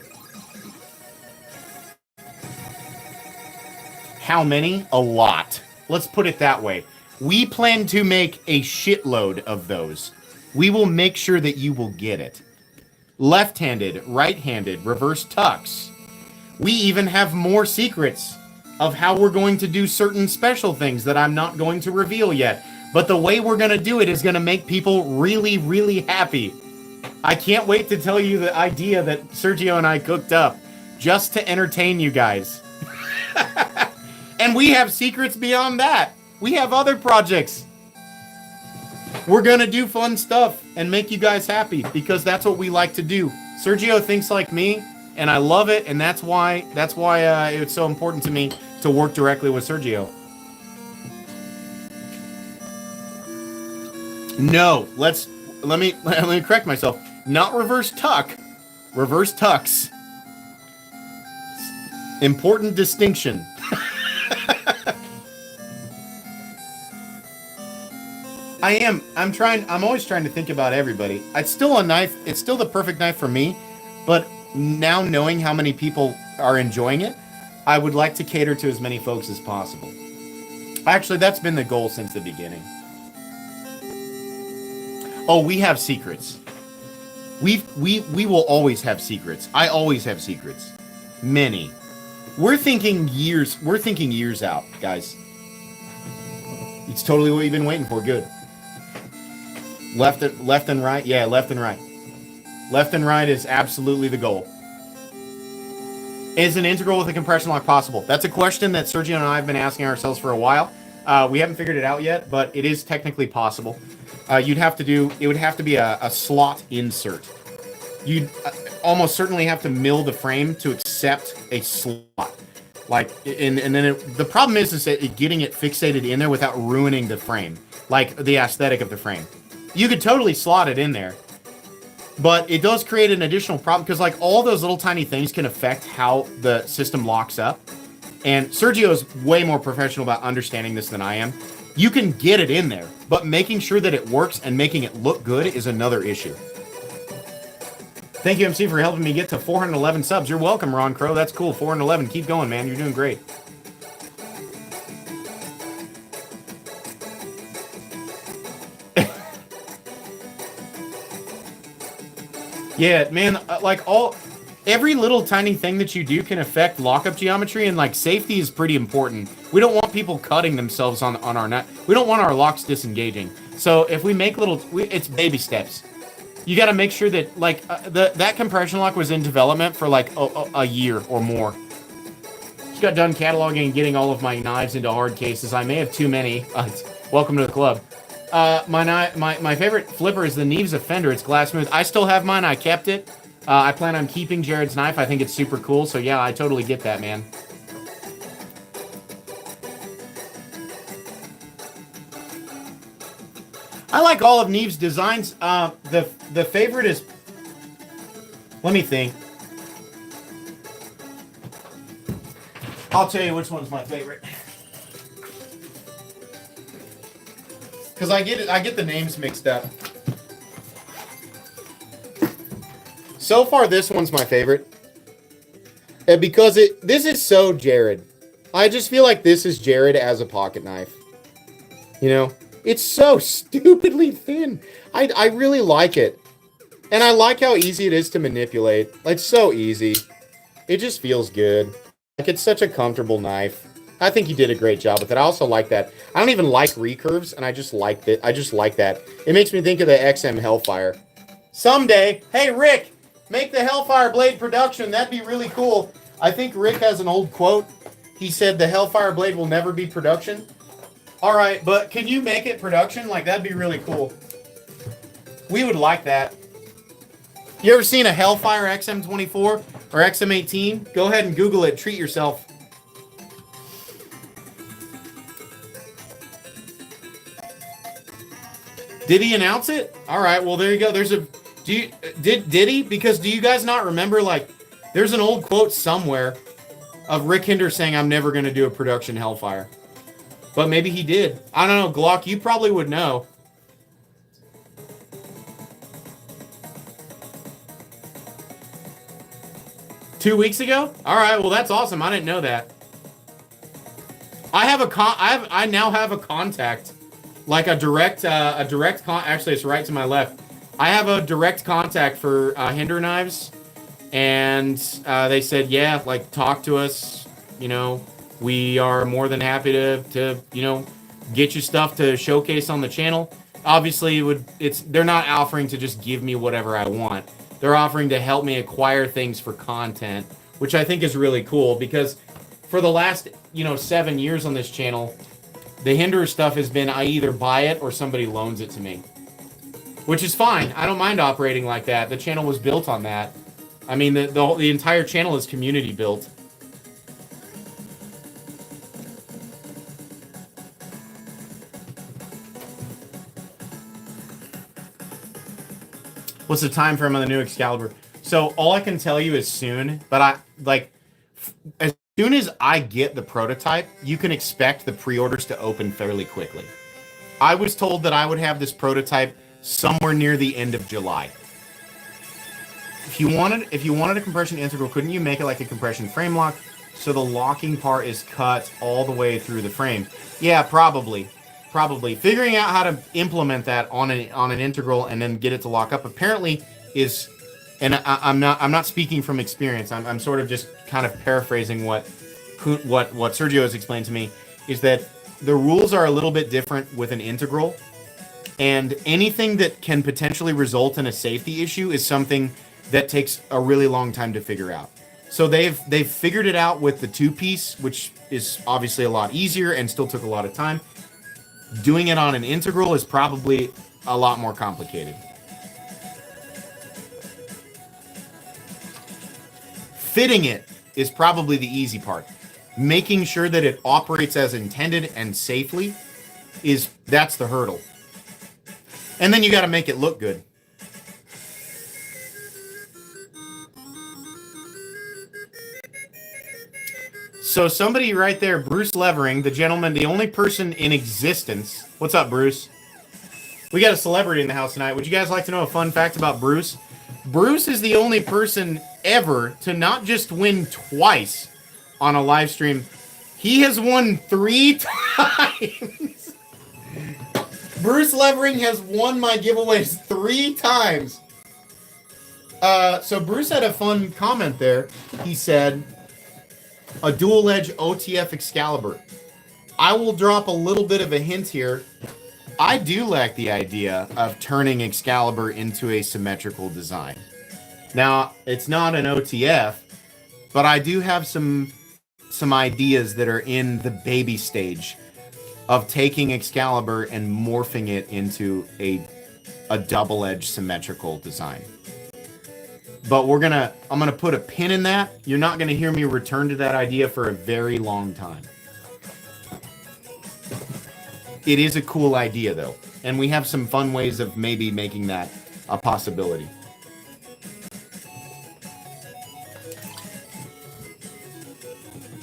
How many? A lot. Let's put it that way. We plan to make a shitload of those. We will make sure that you will get it. Left-handed, right-handed, reverse tucks. We even have more secrets of how we're going to do certain special things that I'm not going to reveal yet. But the way we're going to do it is going to make people really, really happy. I can't wait to tell you the idea that Sergio and I cooked up just to entertain you guys. And we have secrets beyond that. We have other projects. We're going to do fun stuff and make you guys happy because that's what we like to do. Sergio thinks like me, and I love it, and that's why it's so important to me to work directly with Sergio. No, let me correct myself. Not reverse tuck. Reverse tucks. Important distinction. I am. I'm always trying to think about everybody. It's still a knife. It's still the perfect knife for me. But now knowing how many people are enjoying it, I would like to cater to as many folks as possible. Actually, that's been the goal since the beginning. Oh, we have secrets. We will always have secrets. I always have secrets. Many. We're thinking years. We're thinking years out, guys. It's totally what you've been waiting for. Good. Left and right. Yeah, left and right. Left and right is absolutely the goal. Is an integral with a compression lock possible? That's a question that Sergio and I have been asking ourselves for a while. We haven't figured it out yet, but it is technically possible. It would have to be a slot insert. You'd almost certainly have to mill the frame to accept a slot. Like, and then the problem is that getting it fixated in there without ruining the frame, like the aesthetic of the frame. You could totally slot it in there, but it does create an additional problem because like all those little tiny things can affect how the system locks up. And Sergio is way more professional about understanding this than I am. You can get it in there, but making sure that it works and making it look good is another issue. Thank you, MC, for helping me get to 411 subs. You're welcome, Ron Crow. That's cool. 411. Keep going, man. You're doing great. Yeah, man, like every little tiny thing that you do can affect lockup geometry, and like safety is pretty important. We don't want people cutting themselves on our nut. We don't want our locks disengaging. So if we make it's baby steps. You got to make sure that like that compression lock was in development for like a year or more. Just got done cataloging and getting all of my knives into hard cases. I may have too many. Welcome to the club. My favorite flipper is the Neves Offender. It's glass smooth. I still have mine. I kept it. I plan on keeping Jared's knife. I think it's super cool. So yeah, I totally get that, man. I like all of Neves' designs. The favorite is. Let me think. I'll tell you which one's my favorite. Because I get the names mixed up. So far, this one's my favorite. And because this is so Jared. I just feel like this is Jared as a pocket knife. You know? It's so stupidly thin. I really like it. And I like how easy it is to manipulate. It's so easy. It just feels good. Like, it's such a comfortable knife. I think he did a great job with it. I also like that. I don't even like recurves, and I just like it. I just like that. It makes me think of the XM Hellfire. Someday, hey, Rick, make the Hellfire blade production. That'd be really cool. I think Rick has an old quote. He said the Hellfire blade will never be production. All right, but can you make it production? Like, that'd be really cool. We would like that. You ever seen a Hellfire XM24 or XM18? Go ahead and Google it. Treat yourself. Did he announce it? All right, well, there you go. Did he? Because do you guys not remember, like, there's an old quote somewhere of Rick Hinder saying, I'm never going to do a production Hellfire. But maybe he did. I don't know, Glock, you probably would know. Two weeks ago? All right, well, that's awesome. I didn't know that. I now have a contact. Like a direct actually, it's right to my left. I have a direct contact for Hinder knives, and they said, yeah, like, talk to us. You know, we are more than happy to you know, get you stuff to showcase on the channel. Obviously, they're not offering to just give me whatever I want. They're offering to help me acquire things for content, which I think is really cool because for the last 7 years on this channel, the Hinder stuff has been I either buy it or somebody loans it to me. Which is fine. I don't mind operating like that. The channel was built on that. I mean, the entire channel is community built. What's the time frame on the new Excalibur? So all I can tell you is soon, but as soon as I get the prototype, you can expect the pre-orders to open fairly quickly. I was told that I would have this prototype somewhere near the end of July. If you wanted a compression integral, couldn't you make it like a compression frame lock so the locking part is cut all the way through the frame? Yeah, probably. Figuring out how to implement that on an integral and then get it to lock up apparently is, and I'm not speaking from experience. I'm sort of just kind of paraphrasing what Sergio has explained to me, is that the rules are a little bit different with an integral, and anything that can potentially result in a safety issue is something that takes a really long time to figure out. So they've figured it out with the two-piece, which is obviously a lot easier and still took a lot of time. Doing it on an integral is probably a lot more complicated. Fitting it is probably the easy part. Making sure that it operates as intended and safely that's the hurdle. And then you got to make it look good. So somebody right there, Bruce Levering, the gentleman, the only person in existence. What's up, Bruce? We got a celebrity in the house tonight. Would you guys like to know a fun fact about Bruce? Bruce is the only person ever to not just win twice on a live stream. He has won 3 times. Bruce Levering has won my giveaways 3 times. So Bruce had a fun comment there. He said, a dual edge OTF Excalibur. I will drop a little bit of a hint here. I do like the idea of turning Excalibur into a symmetrical design. Now, it's not an OTF, but I do have some ideas that are in the baby stage of taking Excalibur and morphing it into a double-edged symmetrical design. But I'm gonna put a pin in that. You're not gonna hear me return to that idea for a very long time. It is a cool idea though, and we have some fun ways of maybe making that a possibility.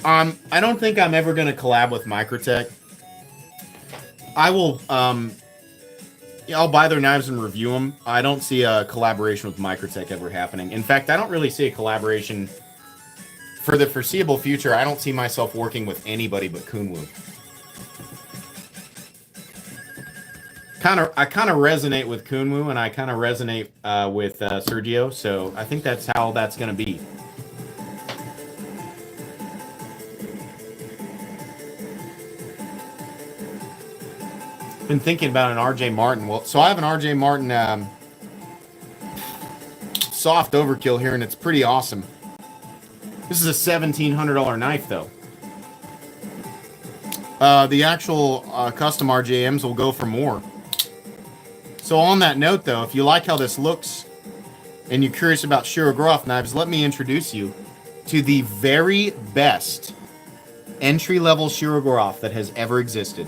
I don't think I'm ever gonna collab with Microtech. I will I'll buy their knives and review them. I don't see a collaboration with Microtech ever happening. In fact, I don't really see a collaboration for the foreseeable future. I don't see myself working with anybody but Kunwu. I kind of resonate with Kunwu, and I kind of resonate with Sergio, so I think that's how that's going to be. Been thinking about an RJ Martin. Well, so I have an RJ Martin soft overkill here, and it's pretty awesome. This is a $1,700 knife, though. The actual custom RJMs will go for more. So on that note, though, if you like how this looks and you're curious about Shirogorov knives, let me introduce you to the very best entry-level Shirogorov that has ever existed.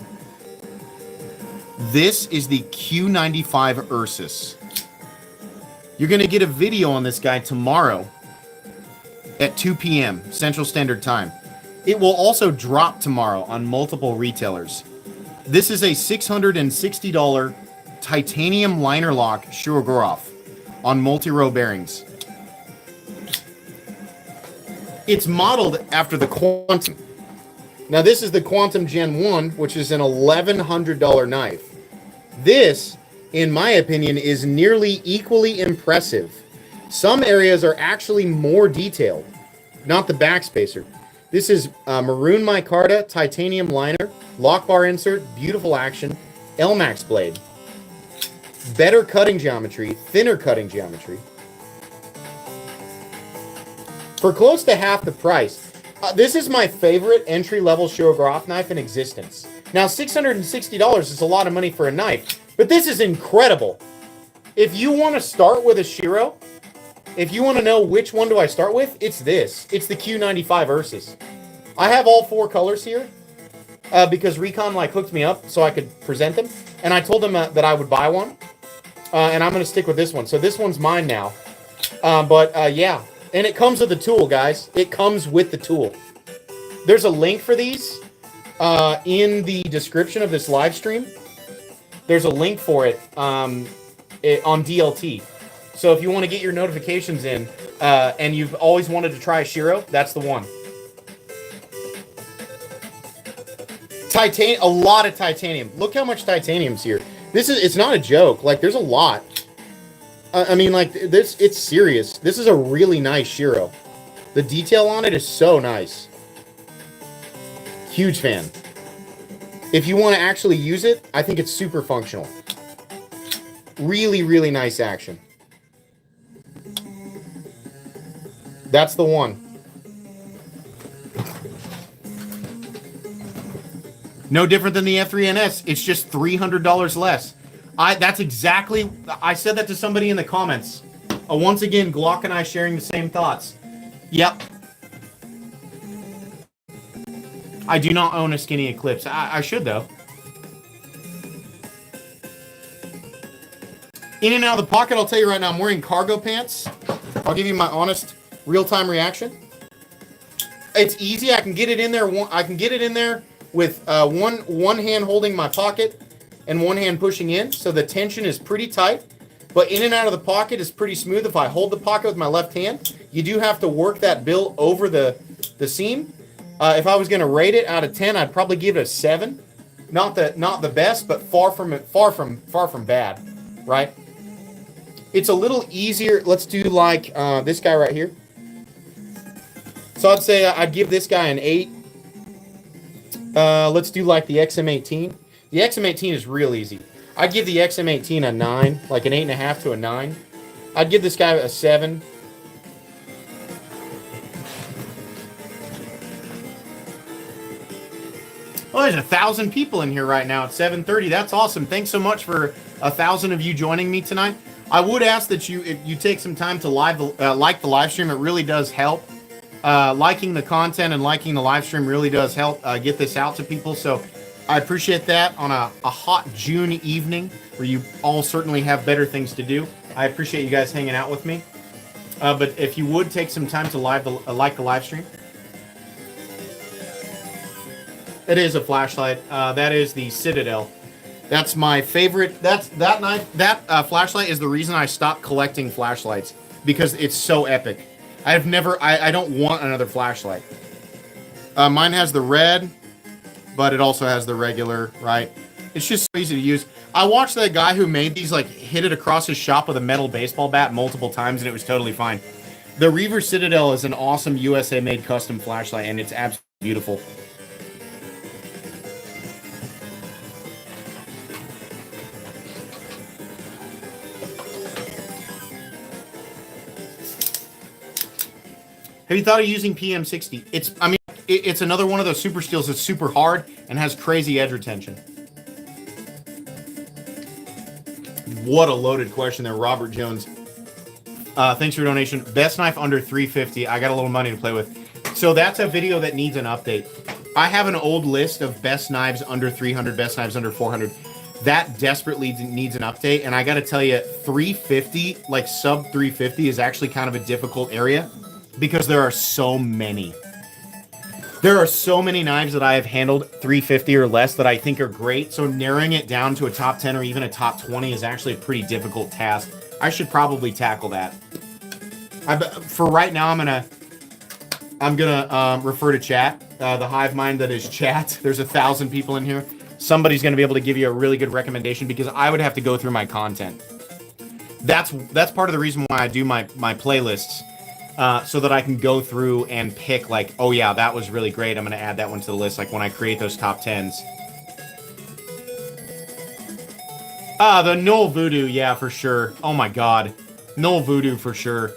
This is the Q95 Ursus. You're going to get a video on this guy tomorrow at 2 p.m. Central Standard Time. It will also drop tomorrow on multiple retailers. This is a $660 titanium liner lock Shirogorov on multi-row bearings. It's modeled after the Quantum. Now this is the Quantum Gen 1, which is an $1,100 knife. This, in my opinion, is nearly equally impressive. Some areas are actually more detailed, not the backspacer. This is maroon micarta, titanium liner, lock bar insert, beautiful action, L-Max blade. Better cutting geometry, thinner cutting geometry. For close to half the price, this is my favorite entry-level Shirogorov knife in existence. Now, $660 is a lot of money for a knife, but this is incredible. If you want to start with a Shiro, if you want to know which one do I start with, it's this. It's the Q95 Ursus. I have all 4 colors here because Recon hooked me up so I could present them, and I told them that I would buy one, and I'm going to stick with this one. So this one's mine now. Yeah, and it comes with the tool, guys. It comes with the tool. There's a link for these in the description of this live stream. there's a link for it, on DLT. So if you want to get your notifications in, and you've always wanted to try a Shiro, that's the one. A lot of titanium. Look how much titanium's here. It's not a joke. Like, there's a lot. I mean, like, it's serious. This is a really nice Shiro. The detail on it is so nice. Huge fan. If you want to actually use it, I think it's super functional. Really, really nice action. That's the one. No different than the F3NS. It's just $300 less. That's exactly... I said that to somebody in the comments. Once again, Glock and I sharing the same thoughts. Yep. I do not own a Skinny Eclipse. I should, though. In and out of the pocket, I'll tell you right now, I'm wearing cargo pants. I'll give you my honest, real-time reaction. It's easy. I can get it in there. I can get it in there with one hand holding my pocket and one hand pushing in, so the tension is pretty tight. But in and out of the pocket is pretty smooth. If I hold the pocket with my left hand, you do have to work that bill over the seam. If I was going to rate it out of 10, I'd probably give it a 7. Not the best, but far from bad, right? It's a little easier. Let's do like this guy right here. So I'd say I'd give this guy an 8. Let's do like the XM18. The XM18 is real easy. I'd give the XM18 a 9, like an 8.5 to a 9. I'd give this guy a 7. Oh, there's 1,000 people in here right now at 7:30. That's awesome. Thanks so much for 1,000 of you joining me tonight. I would ask that you take some time to like the live stream. It really does help. Liking the content and liking the live stream really does help get this out to people. So I appreciate that on a hot June evening where you all certainly have better things to do. I appreciate you guys hanging out with me. But if you would take some time to like the live stream. It is a flashlight. That is the Citadel. That's my favorite. That flashlight is the reason I stopped collecting flashlights, because it's so epic. I don't want another flashlight. Mine has the red, but it also has the regular, right? It's just so easy to use. I watched that guy who made these, like, hit it across his shop with a metal baseball bat multiple times, and it was totally fine. The Reaver Citadel is an awesome USA-made custom flashlight, and it's absolutely beautiful. Have you thought of using PM60? It's another one of those super steels that's super hard and has crazy edge retention. What a loaded question there, Robert Jones. Thanks for your donation. Best knife under 350. I got a little money to play with. So that's a video that needs an update. I have an old list of best knives under 300, best knives under 400. That desperately needs an update. And I got to tell you, 350, like sub 350, is actually kind of a difficult area, because there are so many. There are so many knives that I have handled 350 or less that I think are great. So narrowing it down to a top 10 or even a top 20 is actually a pretty difficult task. I should probably tackle that. For right now, I'm gonna refer to chat. The hive mind that is chat. There's 1,000 people in here. Somebody's gonna be able to give you a really good recommendation, because I would have to go through my content. That's part of the reason why I do my playlists. So that I can go through and pick, like, oh yeah, that was really great, I'm going to add that one to the list, like when I create those top 10s. The Null Voodoo, yeah, for sure. Oh my god. Null Voodoo, for sure.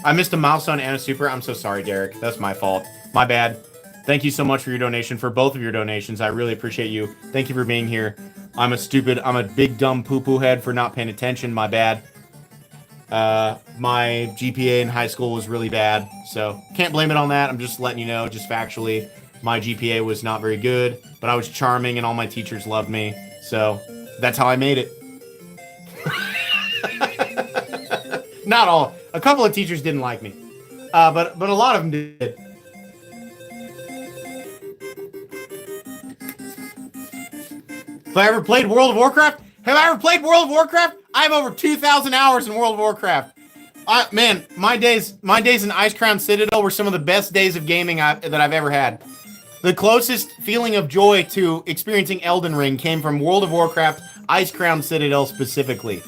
I missed a milestone and a super. I'm so sorry, Derek. That's my fault. My bad. Thank you so much for your donation, for both of your donations. I really appreciate you. Thank you for being here. I'm a big dumb poo-poo head for not paying attention. My bad. My GPA in high school was really bad, so can't blame it on that. I'm just letting you know, just factually, my GPA was not very good, but I was charming and all my teachers loved me, so that's how I made it. Not all. A couple of teachers didn't like me, but a lot of them did. Have I ever played World of Warcraft? Have I ever played World of Warcraft? I have over 2,000 hours in World of Warcraft. Man, my days in Icecrown Citadel were some of the best days of gaming that I've ever had. The closest feeling of joy to experiencing Elden Ring came from World of Warcraft, Icecrown Citadel specifically.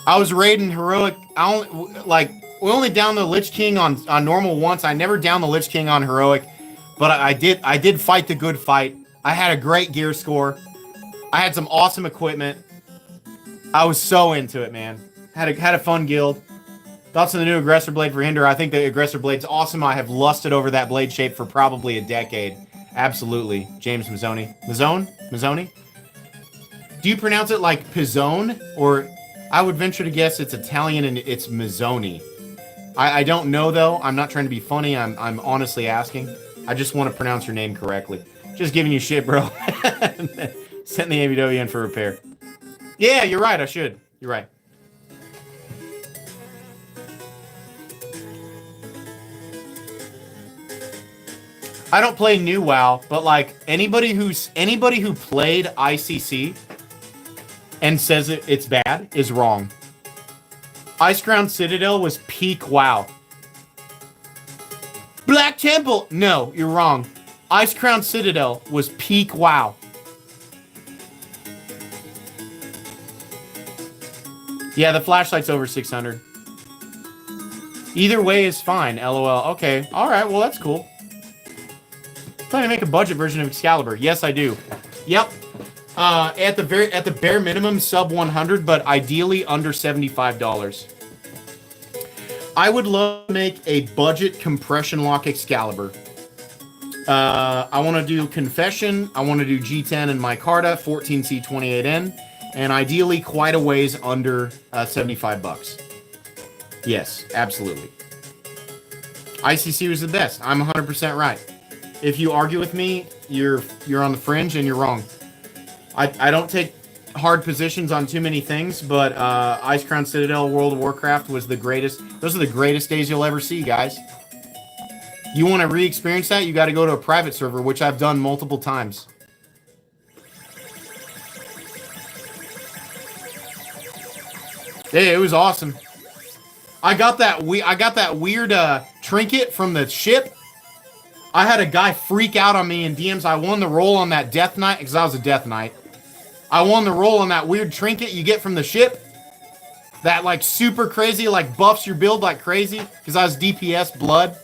I was raiding heroic. We only downed the Lich King on normal once. I never downed the Lich King on heroic, but I did fight the good fight. I had a great gear score. I had some awesome equipment. I was so into it, man. Had a fun guild. Thoughts on the new Aggressor Blade for Hinder? I think the Aggressor Blade's awesome. I have lusted over that blade shape for probably a decade. Absolutely. James Mazzoni. Mazzoni? Do you pronounce it like Pizzone? Or I would venture to guess it's Italian and it's Mazzoni. I don't know, though. I'm not trying to be funny. I'm honestly asking. I just want to pronounce your name correctly. Just giving you shit, bro. Send the ABW in for repair. Yeah, you're right. I should. You're right. I don't play new WoW, but like anybody who played ICC and says it's bad is wrong. Icecrown Citadel was peak WoW. Black Temple! No, you're wrong. Icecrown Citadel was peak WoW. Yeah, the flashlight's over 600. Either way is fine, LOL. Okay, alright, well that's cool. Trying to make a budget version of Excalibur. Yes, I do. Yep. At the bare minimum, sub 100, but ideally under $75. I would love to make a budget compression lock Excalibur. I want to do Confession. I want to do G10 and Micarta, 14C28N, and ideally quite a ways under $75. Yes, absolutely. ICC was the best. I'm 100% right. If you argue with me, you're on the fringe and you're wrong. I don't take hard positions on too many things, but Icecrown Citadel, World of Warcraft was the greatest. Those are the greatest days you'll ever see, guys. You want to re-experience that, you got to go to a private server, which I've done multiple times. Hey, it was awesome. I got that weird trinket from the ship. I had a guy freak out on me in DMs. I won the roll on that Death Knight, because I was a Death Knight. I won the roll on that weird trinket you get from the ship. That, like, super crazy, like, buffs your build like crazy. Because I was DPS Blood.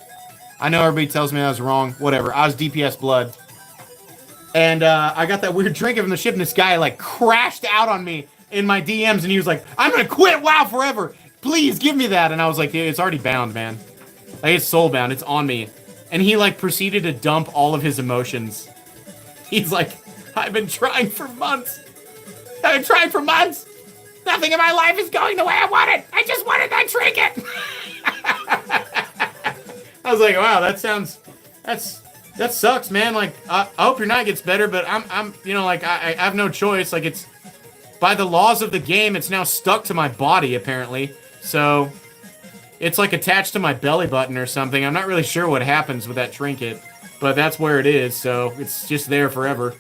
I know everybody tells me I was wrong. Whatever. I was DPS Blood. And I got that weird trinket from the ship, and this guy, like, crashed out on me in my DMs. And he was like, I'm going to quit WoW forever. Please give me that. And I was like, dude, it's already bound, man. Like, it's soul bound. It's on me. And he, like, proceeded to dump all of his emotions. He's like, I've been trying for months. I've been trying for months. Nothing in my life is going the way I want it. I just wanted that trinket. I was like, wow, that sucks, man. Like, I hope your night gets better, but I'm, you know, like, I have no choice. Like, it's, by the laws of the game, it's now stuck to my body, apparently. So, it's like attached to my belly button or something. I'm not really sure what happens with that trinket, but that's where it is, so it's just there forever.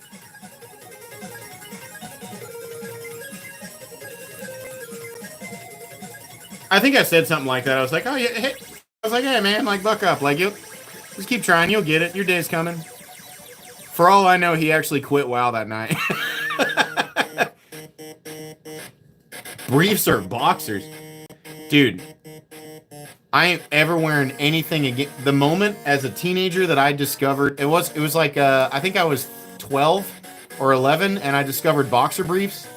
I think I said something like that. I was like, oh, yeah, hey. I was like, hey, man, like, buck up. Like, you just keep trying. You'll get it. Your day's coming. For all I know, he actually quit WoW that night. Briefs or boxers? Dude, I ain't ever wearing anything again. The moment as a teenager that I discovered, it was like, I think I was 12 or 11, and I discovered boxer briefs.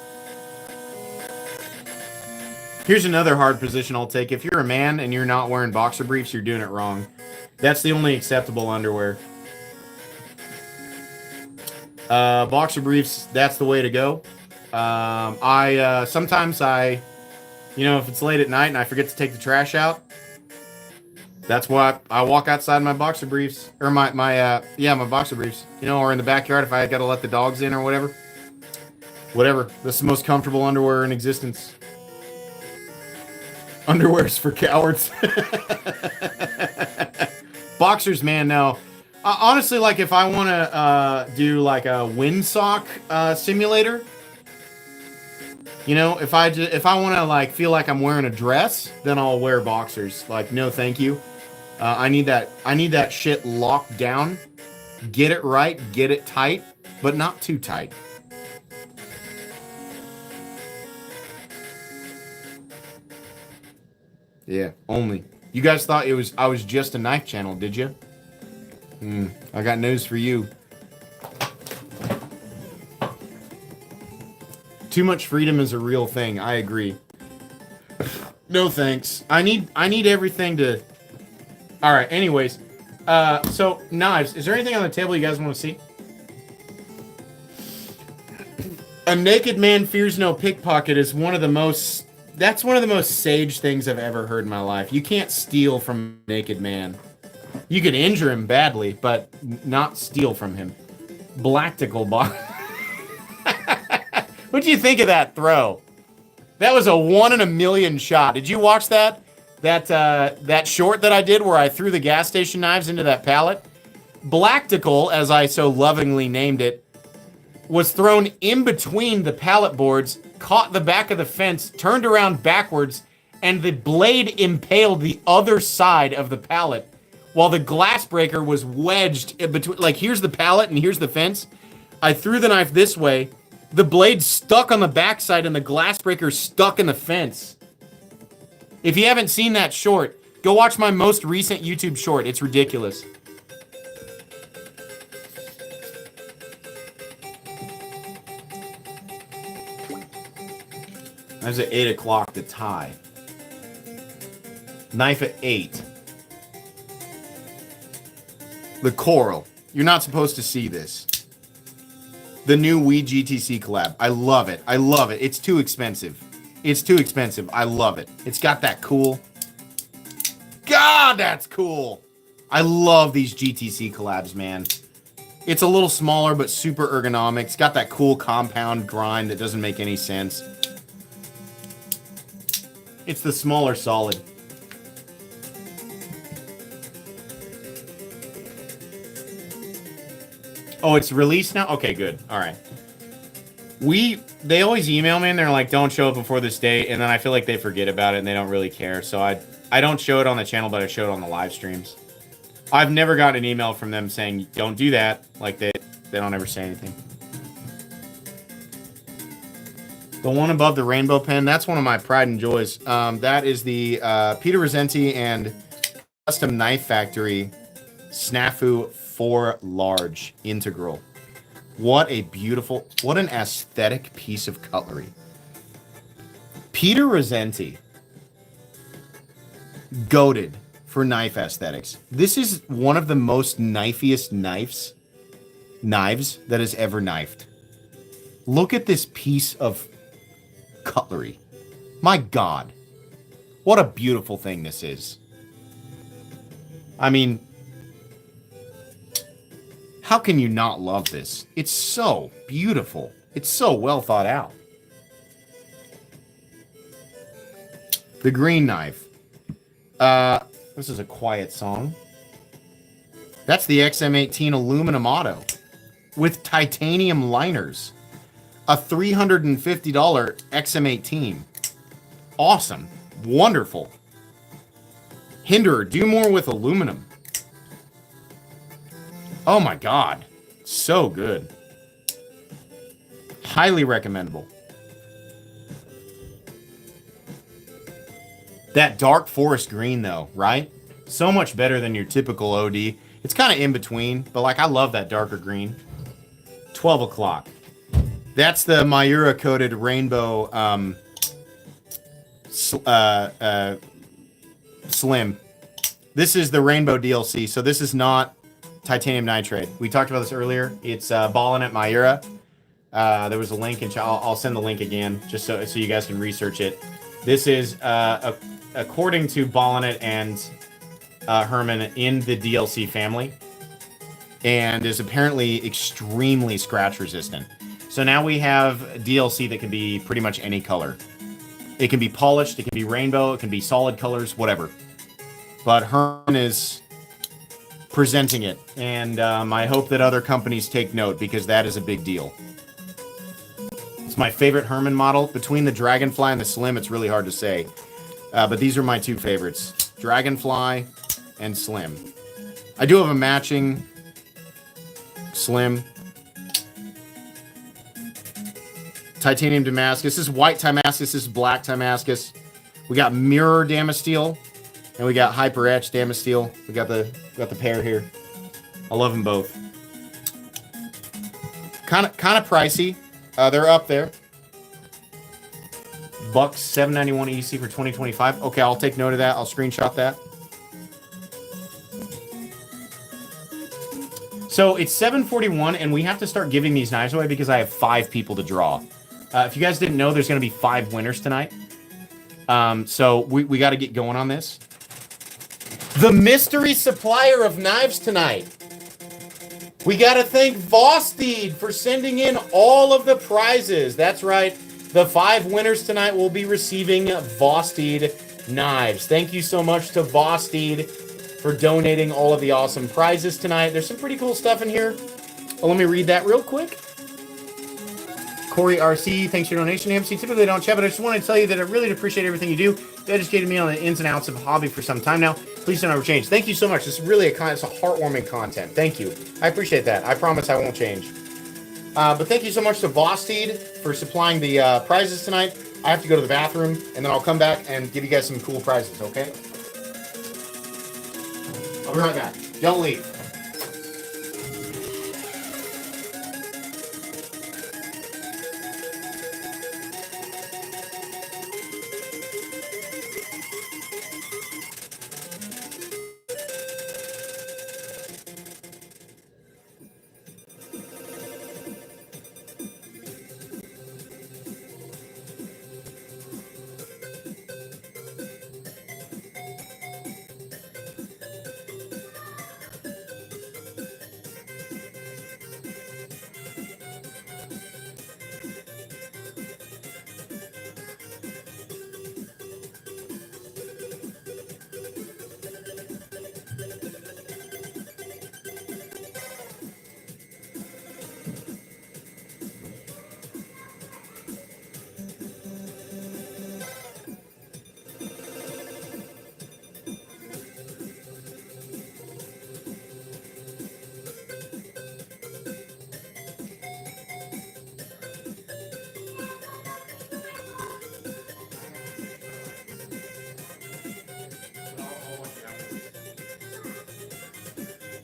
Here's another hard position I'll take. If you're a man and you're not wearing boxer briefs, you're doing it wrong. That's the only acceptable underwear. Boxer briefs, that's the way to go. Sometimes you know, if it's late at night and I forget to take the trash out, that's why I walk outside in my boxer briefs. Or my boxer briefs. You know, or in the backyard if I gotta let the dogs in or whatever. Whatever. This is the most comfortable underwear in existence. Underwear's for cowards. Boxers, man, no. Honestly, like if I want to do like a windsock simulator, you know, if I want to like feel like I'm wearing a dress, then I'll wear boxers. Like, no, thank you. I need that shit locked down. Get it right, get it tight, but not too tight. Yeah, only. You guys thought I was just a knife channel, did you? I got news for you. Too much freedom is a real thing. I agree. No thanks. I need everything to. All right. Anyways, so knives. Is there anything on the table you guys want to see? A naked man fears no pickpocket is one of the most. That's one of the most sage things I've ever heard in my life. You can't steal from a naked man. You could injure him badly, but not steal from him. Blactical box. What do you think of that throw? That was a 1 in a million shot. Did you watch that? That short that I did where I threw the gas station knives into that pallet? Blactical, as I so lovingly named it, was thrown in between the pallet boards, caught the back of the fence, turned around backwards, and the blade impaled the other side of the pallet, while the glass breaker was wedged in between. Like, here's the pallet and here's the fence. I threw the knife this way. The blade stuck on the backside and the glass breaker stuck in the fence. If you haven't seen that short, go watch my most recent YouTube short. It's ridiculous. That was at 8 o'clock to tie. Knife at 8. The coral. You're not supposed to see this. The new Wii GTC collab. I love it. I love it. It's too expensive. It's too expensive. I love it. It's got that cool. God, that's cool. I love these GTC collabs, man. It's a little smaller, but super ergonomic. It's got that cool compound grind that doesn't make any sense. It's the smaller solid. Oh, it's released now? Okay, good. All right. They always email me and they're like, don't show it before this date, and then I feel like they forget about it and they don't really care. So I don't show it on the channel, but I show it on the live streams. I've never gotten an email from them saying, don't do that. Like, they don't ever say anything. The one above the rainbow pen, that's one of my pride and joys. That is the Peter Rosenti and Custom Knife Factory Snafu 4 Large Integral. What a beautiful, what an aesthetic piece of cutlery. Peter Rosenti, goated for knife aesthetics. This is one of the most knifiest knives that has ever knifed. Look at this piece of cutlery. My God, what a beautiful thing this is. I mean, how can you not love this? It's so beautiful. It's so well thought out. The green knife. This is a quiet song. That's the XM18 aluminum auto with titanium liners. A $350 XM18. Awesome. Wonderful. Hinderer, do more with aluminum. Oh my God. So good. Highly recommendable. That dark forest green though, right? So much better than your typical OD. It's kind of in between, but like I love that darker green. 12 o'clock. That's the Mayura coated rainbow slim. This is the rainbow DLC, so this is not titanium nitride. We talked about this earlier. It's Ballin' at Mayura. There was a link, and I'll send the link again just so you guys can research it. This is according to Ballin' and Herman in the DLC family, and is apparently extremely scratch resistant. So now we have DLC that can be pretty much any color. It can be polished, it can be rainbow, it can be solid colors, whatever. But Herman is presenting it. And I hope that other companies take note, because that is a big deal. It's my favorite Herman model. Between the Dragonfly and the Slim, it's really hard to say. But these are my two favorites. Dragonfly and Slim. I do have a matching Slim. Titanium Damascus. This is white Damascus. This is black Damascus. We got mirror Damasteel, and we got hyper etch Damasteel. We got the pair here. I love them both. Kind of pricey. They're up there. Bucks $791 EC for 2025. Okay, I'll take note of that. I'll screenshot that. So it's 7:41, and we have to start giving these knives away because I have 5 people to draw. If you guys didn't know, there's going to be 5 winners tonight. So we got to get going on this. The mystery supplier of knives tonight. We got to thank Vosteed for sending in all of the prizes. That's right. The 5 winners tonight will be receiving Vosteed knives. Thank you so much to Vosteed for donating all of the awesome prizes tonight. There's some pretty cool stuff in here. Oh, let me read that real quick. Corey RC, thanks for your donation. AMC, typically don't chat, but I just want to tell you that I really appreciate everything you do. You educated me on the ins and outs of hobby for some time now. Please don't ever change. Thank you so much. This is really it's a heartwarming content. Thank you. I appreciate that. I promise I won't change. But thank you so much to Vosteed for supplying the prizes tonight. I have to go to the bathroom, and then I'll come back and give you guys some cool prizes, okay? I'll be right back. Don't leave.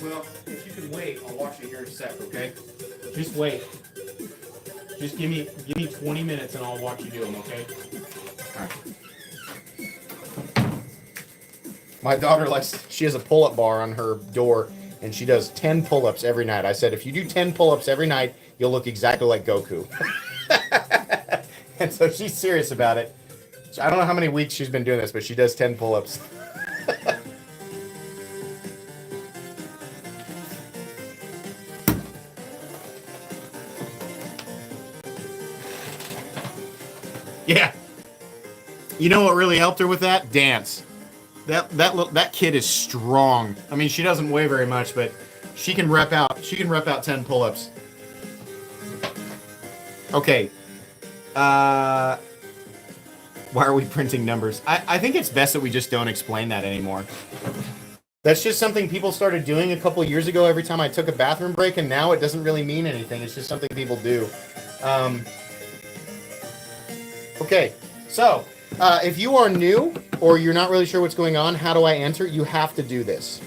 Well, if you can wait, I'll watch it here in a sec, okay? Just wait. Just give me 20 minutes and I'll watch you do them, okay? All right. My daughter she has a pull-up bar on her door, and she does 10 pull-ups every night. I said, if you do 10 pull-ups every night, you'll look exactly like Goku. And so she's serious about it. I don't know how many weeks she's been doing this, but she does 10 pull-ups. Yeah. You know what really helped her with that? Dance. That kid is strong. I mean, she doesn't weigh very much, but she can rep out 10 pull-ups. Okay. Why are we printing numbers? I think it's best that we just don't explain that anymore. That's just something people started doing a couple years ago every time I took a bathroom break, and now it doesn't really mean anything. It's just something people do. Okay, so if you are new or you're not really sure what's going on, how do I enter? You have to do this.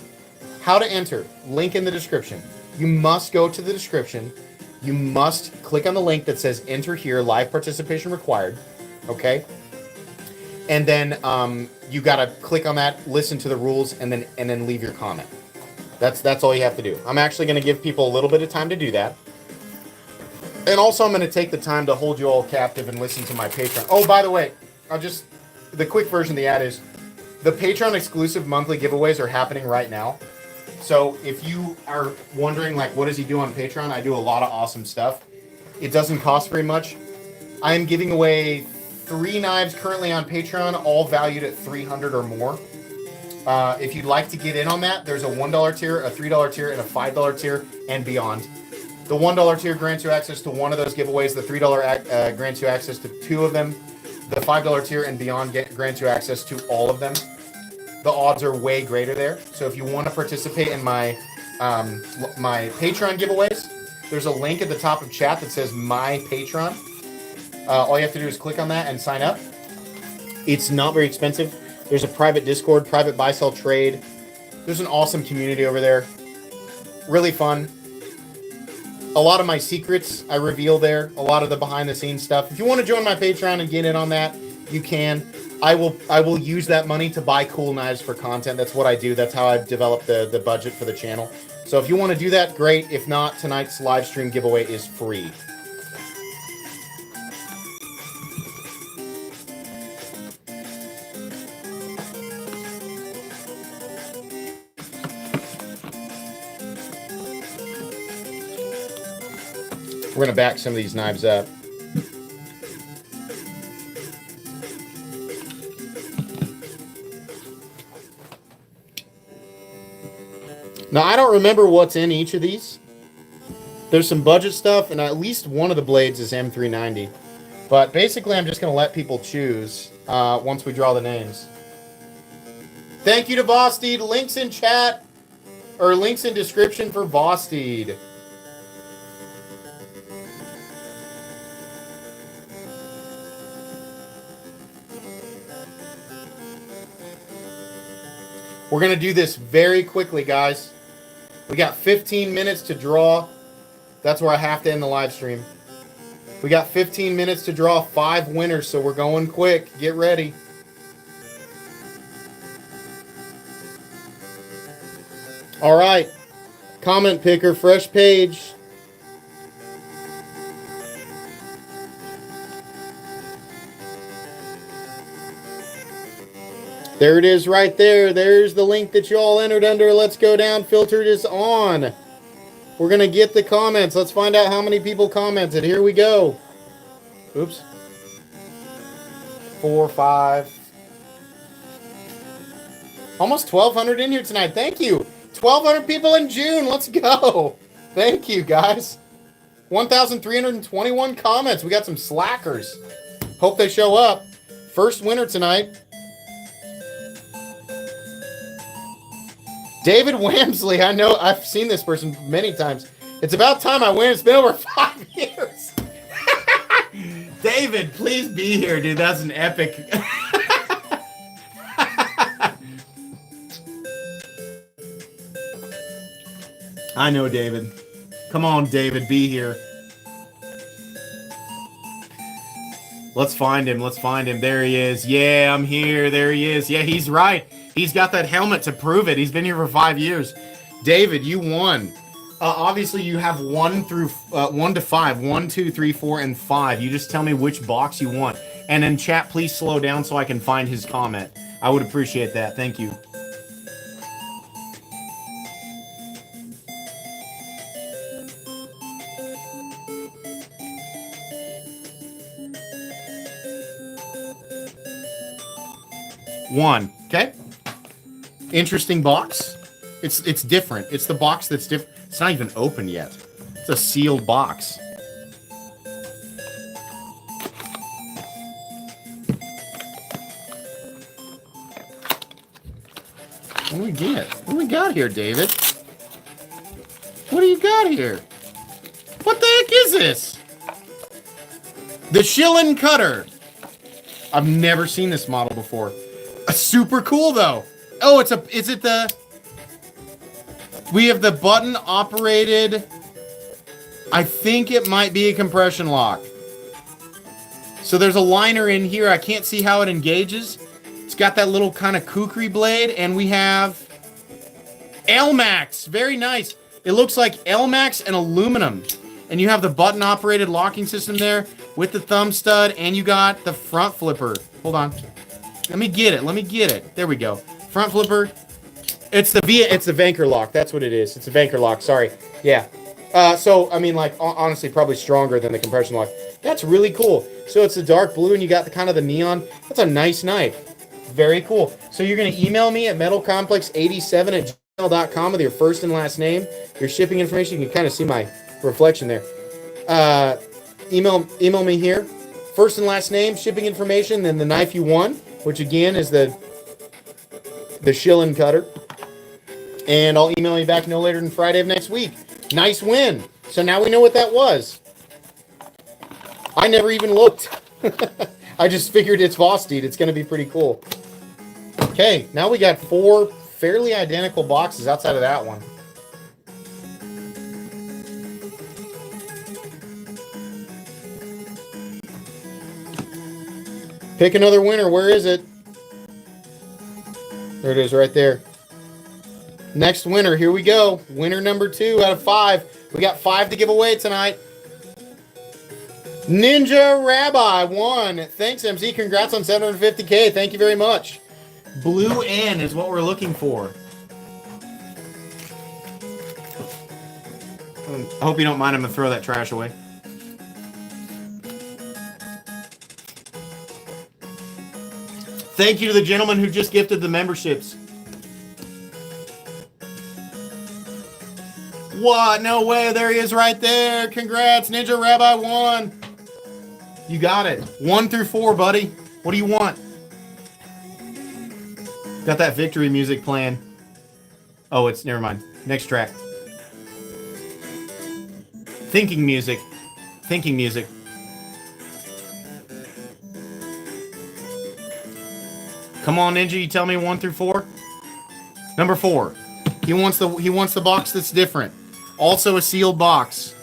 How to enter, link in the description. You must go to the description. You must click on the link that says enter here, live participation required, okay? And then you gotta click on that, listen to the rules, and then leave your comment. That's all you have to do. I'm actually gonna give people a little bit of time to do that. And also, I'm going to take the time to hold you all captive and listen to my Patreon. Oh, by the way, the quick version of the ad is, the Patreon exclusive monthly giveaways are happening right now. So if you are wondering, like, what does he do on Patreon? I do a lot of awesome stuff. It doesn't cost very much. I am giving away 3 knives currently on Patreon, all valued at $300 or more. If you'd like to get in on that, there's a $1 tier, a $3 tier, and a $5 tier, and beyond. The $1 tier grants you access to one of those giveaways. The $3 grants you access to 2 of them. The $5 tier and beyond grants you access to all of them. The odds are way greater there. So if you want to participate in my my Patreon giveaways, there's a link at the top of chat that says My Patreon. All you have to do is click on that and sign up. It's not very expensive. There's a private Discord, private buy-sell trade. There's an awesome community over there. Really fun. A lot of my secrets I reveal there. A lot of the behind-the-scenes stuff. If you want to join my Patreon and get in on that, you can. I will use that money to buy cool knives for content. That's what I do. That's how I've developed the budget for the channel. So if you want to do that, great. If not, tonight's live stream giveaway is free. We're going to back some of these knives up. Now, I don't remember what's in each of these. There's some budget stuff, and at least one of the blades is M390. But basically, I'm just going to let people choose once we draw the names. Thank you to Vosteed. Links in chat, or links in description for Vosteed. We're going to do this very quickly, guys. We got 15 minutes to draw. That's where I have to end the live stream. We got 15 minutes to draw 5 winners, so we're going quick. Get ready. All right. Comment picker, fresh page. There it is right there. There's the link that you all entered under. Let's go down. Filtered is on. We're going to get the comments. Let's find out how many people commented. Here we go. Oops. 4, 5. Almost 1,200 in here tonight. Thank you. 1,200 people in June. Let's go. Thank you, guys. 1,321 comments. We got some slackers. Hope they show up. First winner tonight. David Wamsley, I know, I've seen this person many times. It's about time I win. It's been over 5 years. David, please be here, dude. That's an epic. I know, David. Come on, David, be here. Let's find him. Let's find him. There he is. Yeah, I'm here. There he is. Yeah, he's right. He's got that helmet to prove it. He's been here for 5 years. David, you won. Obviously, you have 1 to 5. 1, 2, 3, 4, and 5. You just tell me which box you want. And in chat, please slow down so I can find his comment. I would appreciate that. Thank you. One. Okay. Interesting box. It's different. It's the box that's different. It's not even open yet. It's a sealed box. What do we get? What do we got here, David? What do you got here? What the heck is this? The Schillen Cutter. I've never seen this model before. Super cool though. Oh, is it the... We have the button operated... I think it might be a compression lock. So there's a liner in here. I can't see how it engages. It's got that little kind of kukri blade, and we have Elmax. Very nice. It looks like Elmax and aluminum. And you have the button operated locking system there with the thumb stud, and you got the front flipper. Hold on. Let me get it. Let me get it. There we go. Front flipper. It's the Vanker lock. That's what it is. It's a Vanker lock. Sorry. Yeah. So, I mean, like, honestly, probably stronger than the compression lock. That's really cool. So it's a dark blue, and you got the kind of the neon. That's a nice knife. Very cool. So you're going to email me at metalcomplex87@gmail.com with your first and last name, your shipping information. You can kind of see my reflection there. Email me here. First and last name, shipping information, then the knife you won, which again is the shilling cutter. And I'll email you back no later than Friday of next week. Nice win. So now we know what that was. I never even looked. I just figured it's Vosteed. It's going to be pretty cool. Okay, now we got 4 fairly identical boxes outside of that one. Pick another winner. Where is it? There it is right there. Next winner. Here we go. Winner number 2 out of 5. We got 5 to give away tonight. Ninja Rabbi won. Thanks, MZ. Congrats on 750K. Thank you very much. Blue N is what we're looking for. I hope you don't mind. I'm going to throw that trash away. Thank you to the gentleman who just gifted the memberships. What? No way. There he is right there. Congrats. Ninja Rabbi won. You got it. 1 through 4, buddy. What do you want? Got that victory music playing. Oh, it's never mind. Next track. Thinking music. Thinking music. Come on, Ninja. You tell me 1 through 4. Number 4. He wants the box that's different. Also a sealed box.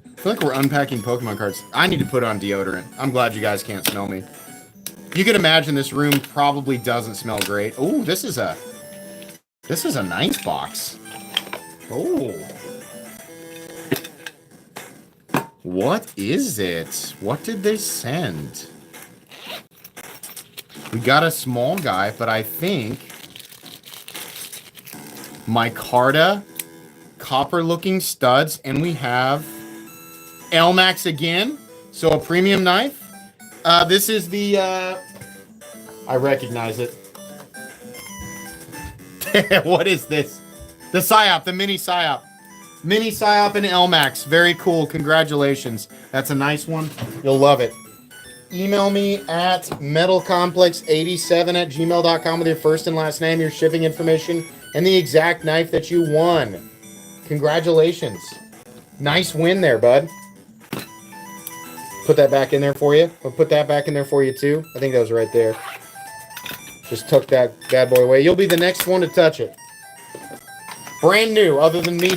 I feel like we're unpacking Pokemon cards. I need to put on deodorant. I'm glad you guys can't smell me. You can imagine this room probably doesn't smell great. Oh, this is a nice box. Oh. What is it? What did they send? We got a small guy, but I think micarta, copper-looking studs, and we have Elmax again. So a premium knife. This is the, I recognize it. What is this? The Psyop, the mini Psyop. Mini Psyop and Elmax. Very cool. Congratulations. That's a nice one. You'll love it. Email me at metalcomplex87@gmail.com with your first and last name, your shipping information, and the exact knife that you won. Congratulations. Nice win there, bud. Put that back in there for you. I'll put that back in there for you, too. I think that was right there. Just tuck that bad boy away. You'll be the next one to touch it. Brand new, other than me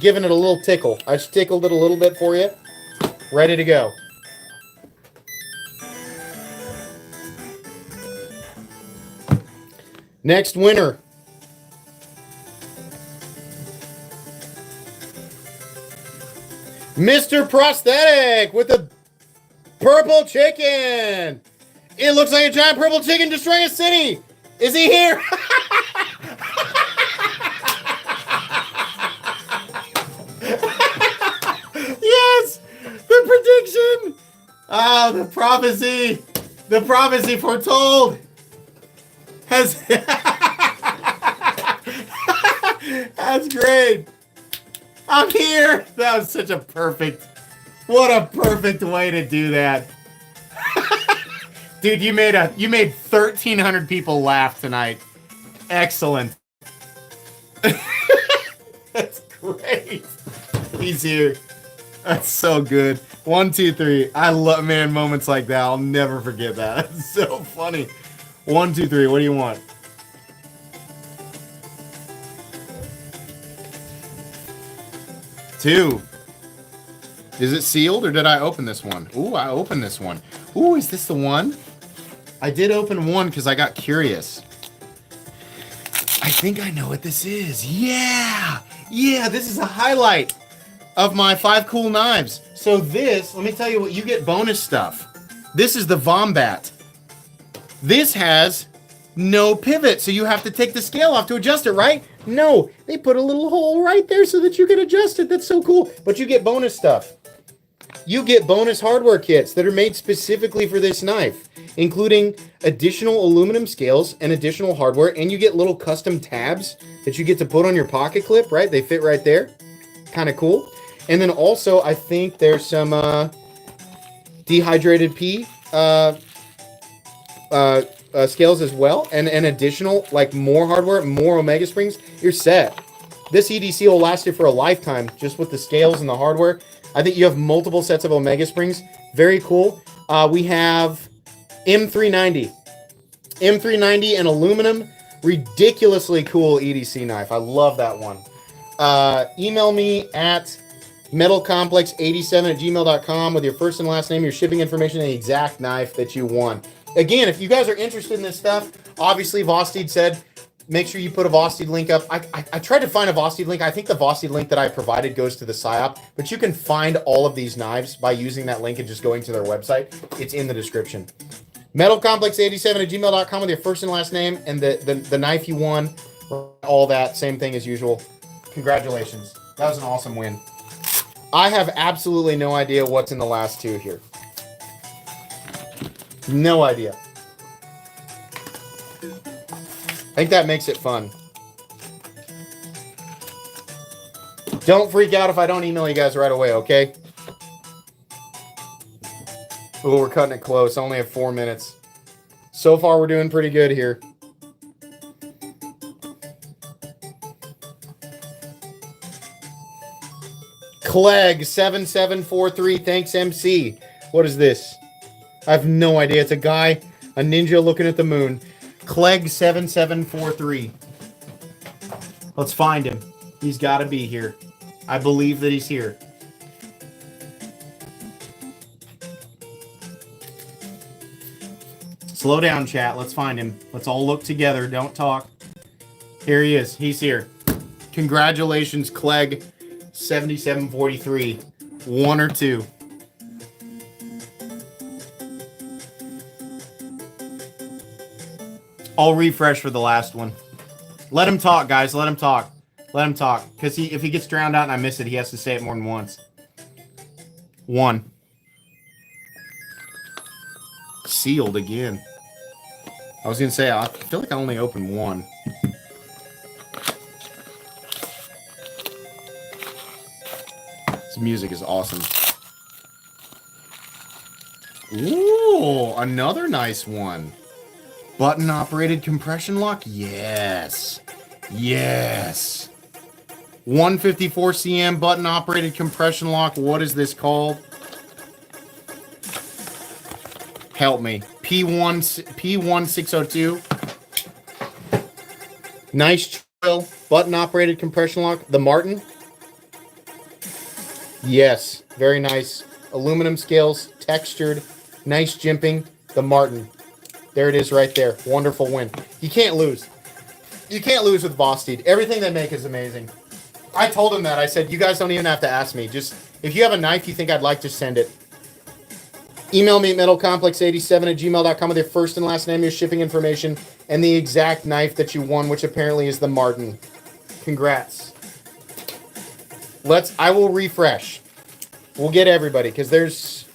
giving it a little tickle. I just tickled it a little bit for you. Ready to go. Next winner. Mr. Prosthetic with the purple chicken. It looks like a giant purple chicken destroying a city. Is he here? Yes, the prediction. Oh, the prophecy. The prophecy foretold. That's great. I'm here. That was such a perfect. What a perfect way to do that. Dude, you made 1,300 people laugh tonight. Excellent. That's great. He's here. That's so good. 1, 2, 3. I love, man, moments like that. I'll never forget that. That's so funny. 1, 2, 3. What do you want? Two. Is it sealed or did I open this one? Ooh, I opened this one. Ooh, is this the one? I did open one because I got curious. I think I know what this is. Yeah! Yeah, this is a highlight of my 5 cool knives. So this, let me tell you what, you get bonus stuff. This is the Vombat. This has no pivot, so you have to take the scale off to adjust it, right? No, they put a little hole right there so that you can adjust it. That's so cool. But you get bonus stuff. you get bonus hardware kits that are made specifically for this knife, including additional aluminum scales and additional hardware, and you get little custom tabs that you get to put on your pocket clip, right? They fit right there. Kind of cool. And then also, I think there's some dehydrated pea scales as well, and additional, like, more hardware, more Omega Springs. You're set. This EDC will last you for a lifetime, just with the scales and the hardware. I think you have multiple sets of Omega Springs. Very cool. We have M390. M390 and aluminum. Ridiculously cool EDC knife. I love that one. Email me at metalcomplex87@gmail.com with your first and last name, your shipping information, and the exact knife that you won. Again, if you guys are interested in this stuff, obviously Vosteed said, make sure you put a Vosteed link up. I tried to find a Vosteed link. I think the Vosteed link that I provided goes to the PSYOP, but you can find all of these knives by using that link and just going to their website. It's in the description. metalcomplex87@gmail.com with your first and last name and the knife you won. All that, same thing as usual. Congratulations. That was an awesome win. I have absolutely no idea what's in the last two here. No idea. I think that makes it fun. Don't freak out if I don't email you guys right away, okay? Oh, we're cutting it close. I only have 4 minutes. So far, we're doing pretty good here. Clegg7743, thanks MC. What is this? I have no idea. It's a guy, a ninja looking at the moon. Clegg7743. Let's find him. He's got to be here. I believe that he's here. Slow down, chat. Let's find him. Let's all look together. Don't talk. Here he is. He's here. Congratulations, Clegg7743. 1 or 2. I'll refresh for the last one. Let him talk, guys. Let him talk. Let him talk. Because if he gets drowned out and I miss it, he has to say it more than once. 1. Sealed again. I was going to say, I feel like I only opened 1. This music is awesome. Ooh, another nice one. Button operated compression lock? Yes. Yes. 154 cm button operated compression lock. What is this called? Help me. P1602. Nice drill. Button operated compression lock. The Martin? Yes. Very nice. Aluminum scales. Textured. Nice jimping. The Martin. There it is right there. Wonderful win. You can't lose. You can't lose with Vosteed. Everything they make is amazing. I told him that. I said, you guys don't even have to ask me. Just, if you have a knife you think I'd like, just send it. Email me at metalcomplex87@gmail.com with your first and last name, your shipping information, and the exact knife that you won, which apparently is the Martin. Congrats. I will refresh. We'll get everybody, because there's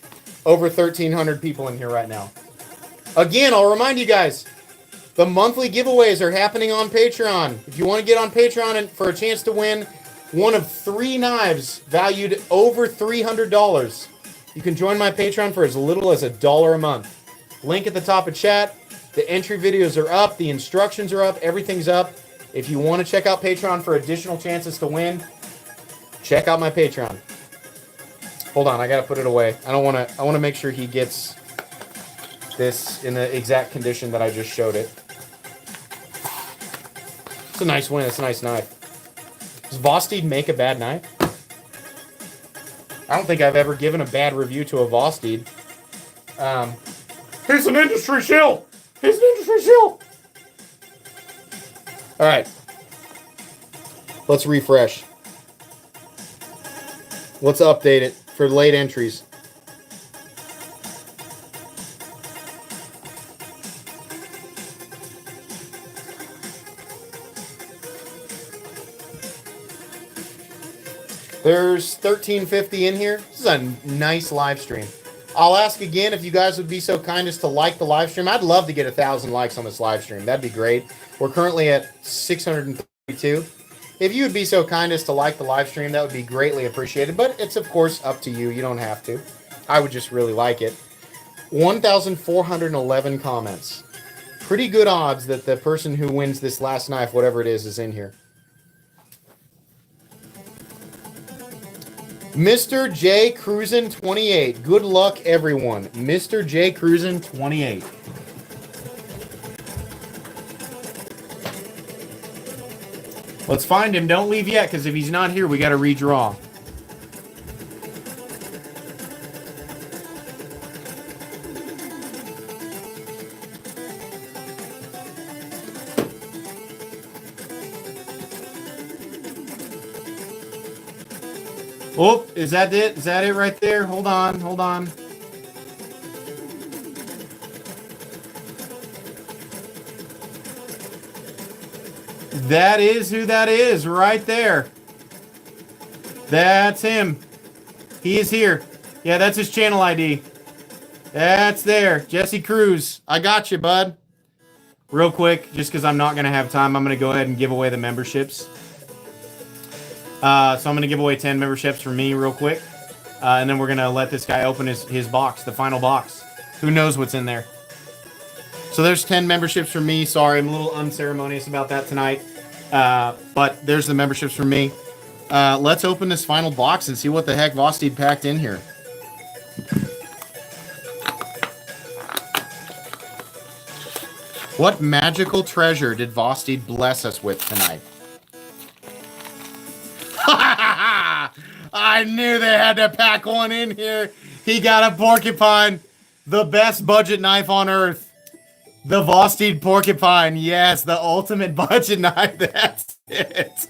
over 1,300 people in here right now. Again, I'll remind you guys, the monthly giveaways are happening on Patreon. If you want to get on Patreon and for a chance to win one of 3 knives valued over $300, you can join my Patreon for as little as $1 a month. Link at the top of chat. The entry videos are up. The instructions are up. Everything's up. If you want to check out Patreon for additional chances to win, check out my Patreon. Hold on, I gotta put it away. I want to make sure he gets this in the exact condition that I just showed it. It's a nice win. It's a nice knife. Does Vosteed make a bad knife? I don't think I've ever given a bad review to a Vosteed. He's an industry shill! He's an industry shill! Alright. Let's refresh. Let's update it for late entries. There's 1350 in here. This is a nice live stream. I'll ask again if you guys would be so kind as to like the live stream. I'd love to get 1,000 likes on this live stream. That'd be great. We're currently at 632. If you would be so kind as to like the live stream, that would be greatly appreciated. But it's, of course, up to you. You don't have to. I would just really like it. 1,411 comments. Pretty good odds that the person who wins this last knife, whatever it is in here. Mr. J. Cruisin' 28. Good luck, everyone. Mr. J. Cruisin' 28. Let's find him. Don't leave yet, because if he's not here, we got to redraw. Oh, is that it? Is that it right there? Hold on, hold on. That is who that is right there. That's him. He is here. Yeah, that's his channel ID. That's there. Jesse Cruz. I got you, bud. Real quick, just because I'm not going to have time, I'm going to go ahead and give away the memberships. So I'm going to give away 10 memberships for me real quick. And then we're going to let this guy open his box, the final box. Who knows what's in there? So there's 10 memberships for me. Sorry, I'm a little unceremonious about that tonight. But there's the memberships for me. Let's open this final box and see what the heck Vosteed packed in here. What magical treasure did Vosteed bless us with tonight? I knew they had to pack one in here. He got a porcupine. The best budget knife on earth. The Vosteed porcupine. Yes, the ultimate budget knife. That's it.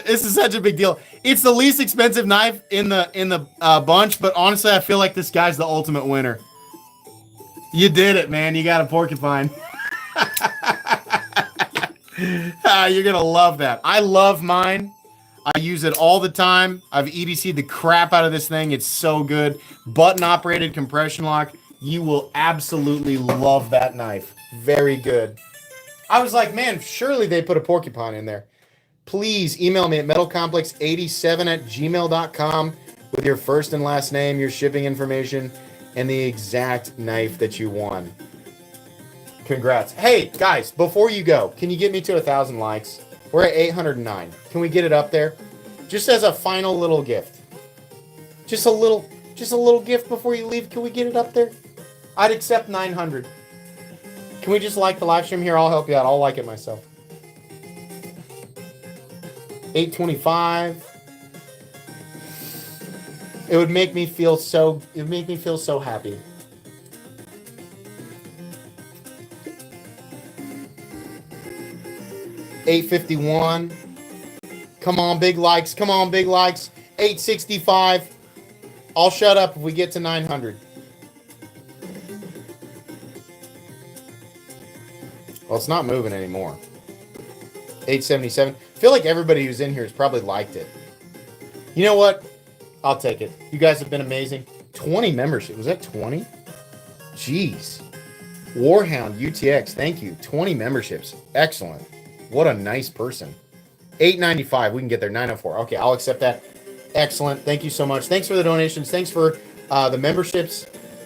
This is such a big deal. It's the least expensive knife in the bunch, but honestly, I feel like this guy's the ultimate winner. You did it, man. You got a porcupine. You're going to love that. I love mine. I use it all the time. I've EDC'd the crap out of this thing. It's so good. Button-operated compression lock. You will absolutely love that knife. Very good. I was like, man, surely they put a porcupine in there. Please email me at metalcomplex87@gmail.com with your first and last name, your shipping information, and the exact knife that you won. Congrats. Hey, guys, before you go, can you get me to 1,000 likes? We're at 809. Can we get it up there? Just as a final little gift. Just a little gift before you leave. Can we get it up there? I'd accept 900. Can we just like the live stream here? I'll help you out. I'll like it myself. 825. It would make me feel so happy. $851. Come on, big likes. Come on, big likes. $865. I'll shut up if we get to 900. Well, it's not moving anymore. $877. I feel like everybody who's in here has probably liked it. You know what? I'll take it. You guys have been amazing. 20 membership. Was that 20? Jeez. Warhound UTX. Thank you. 20 memberships. Excellent. What a nice person. $895. We can get there. $904. Okay, I'll accept that. Excellent. Thank you so much. Thanks for the donations. Thanks for the memberships.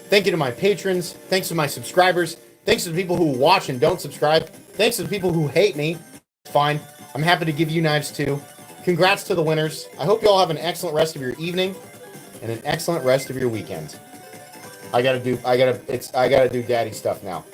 Thank you to my patrons. Thanks to my subscribers. Thanks to the people who watch and don't subscribe. Thanks to the people who hate me. It's fine. I'm happy to give you knives too. Congrats to the winners. I hope you all have an excellent rest of your evening and an excellent rest of your weekend. I gotta do daddy stuff now.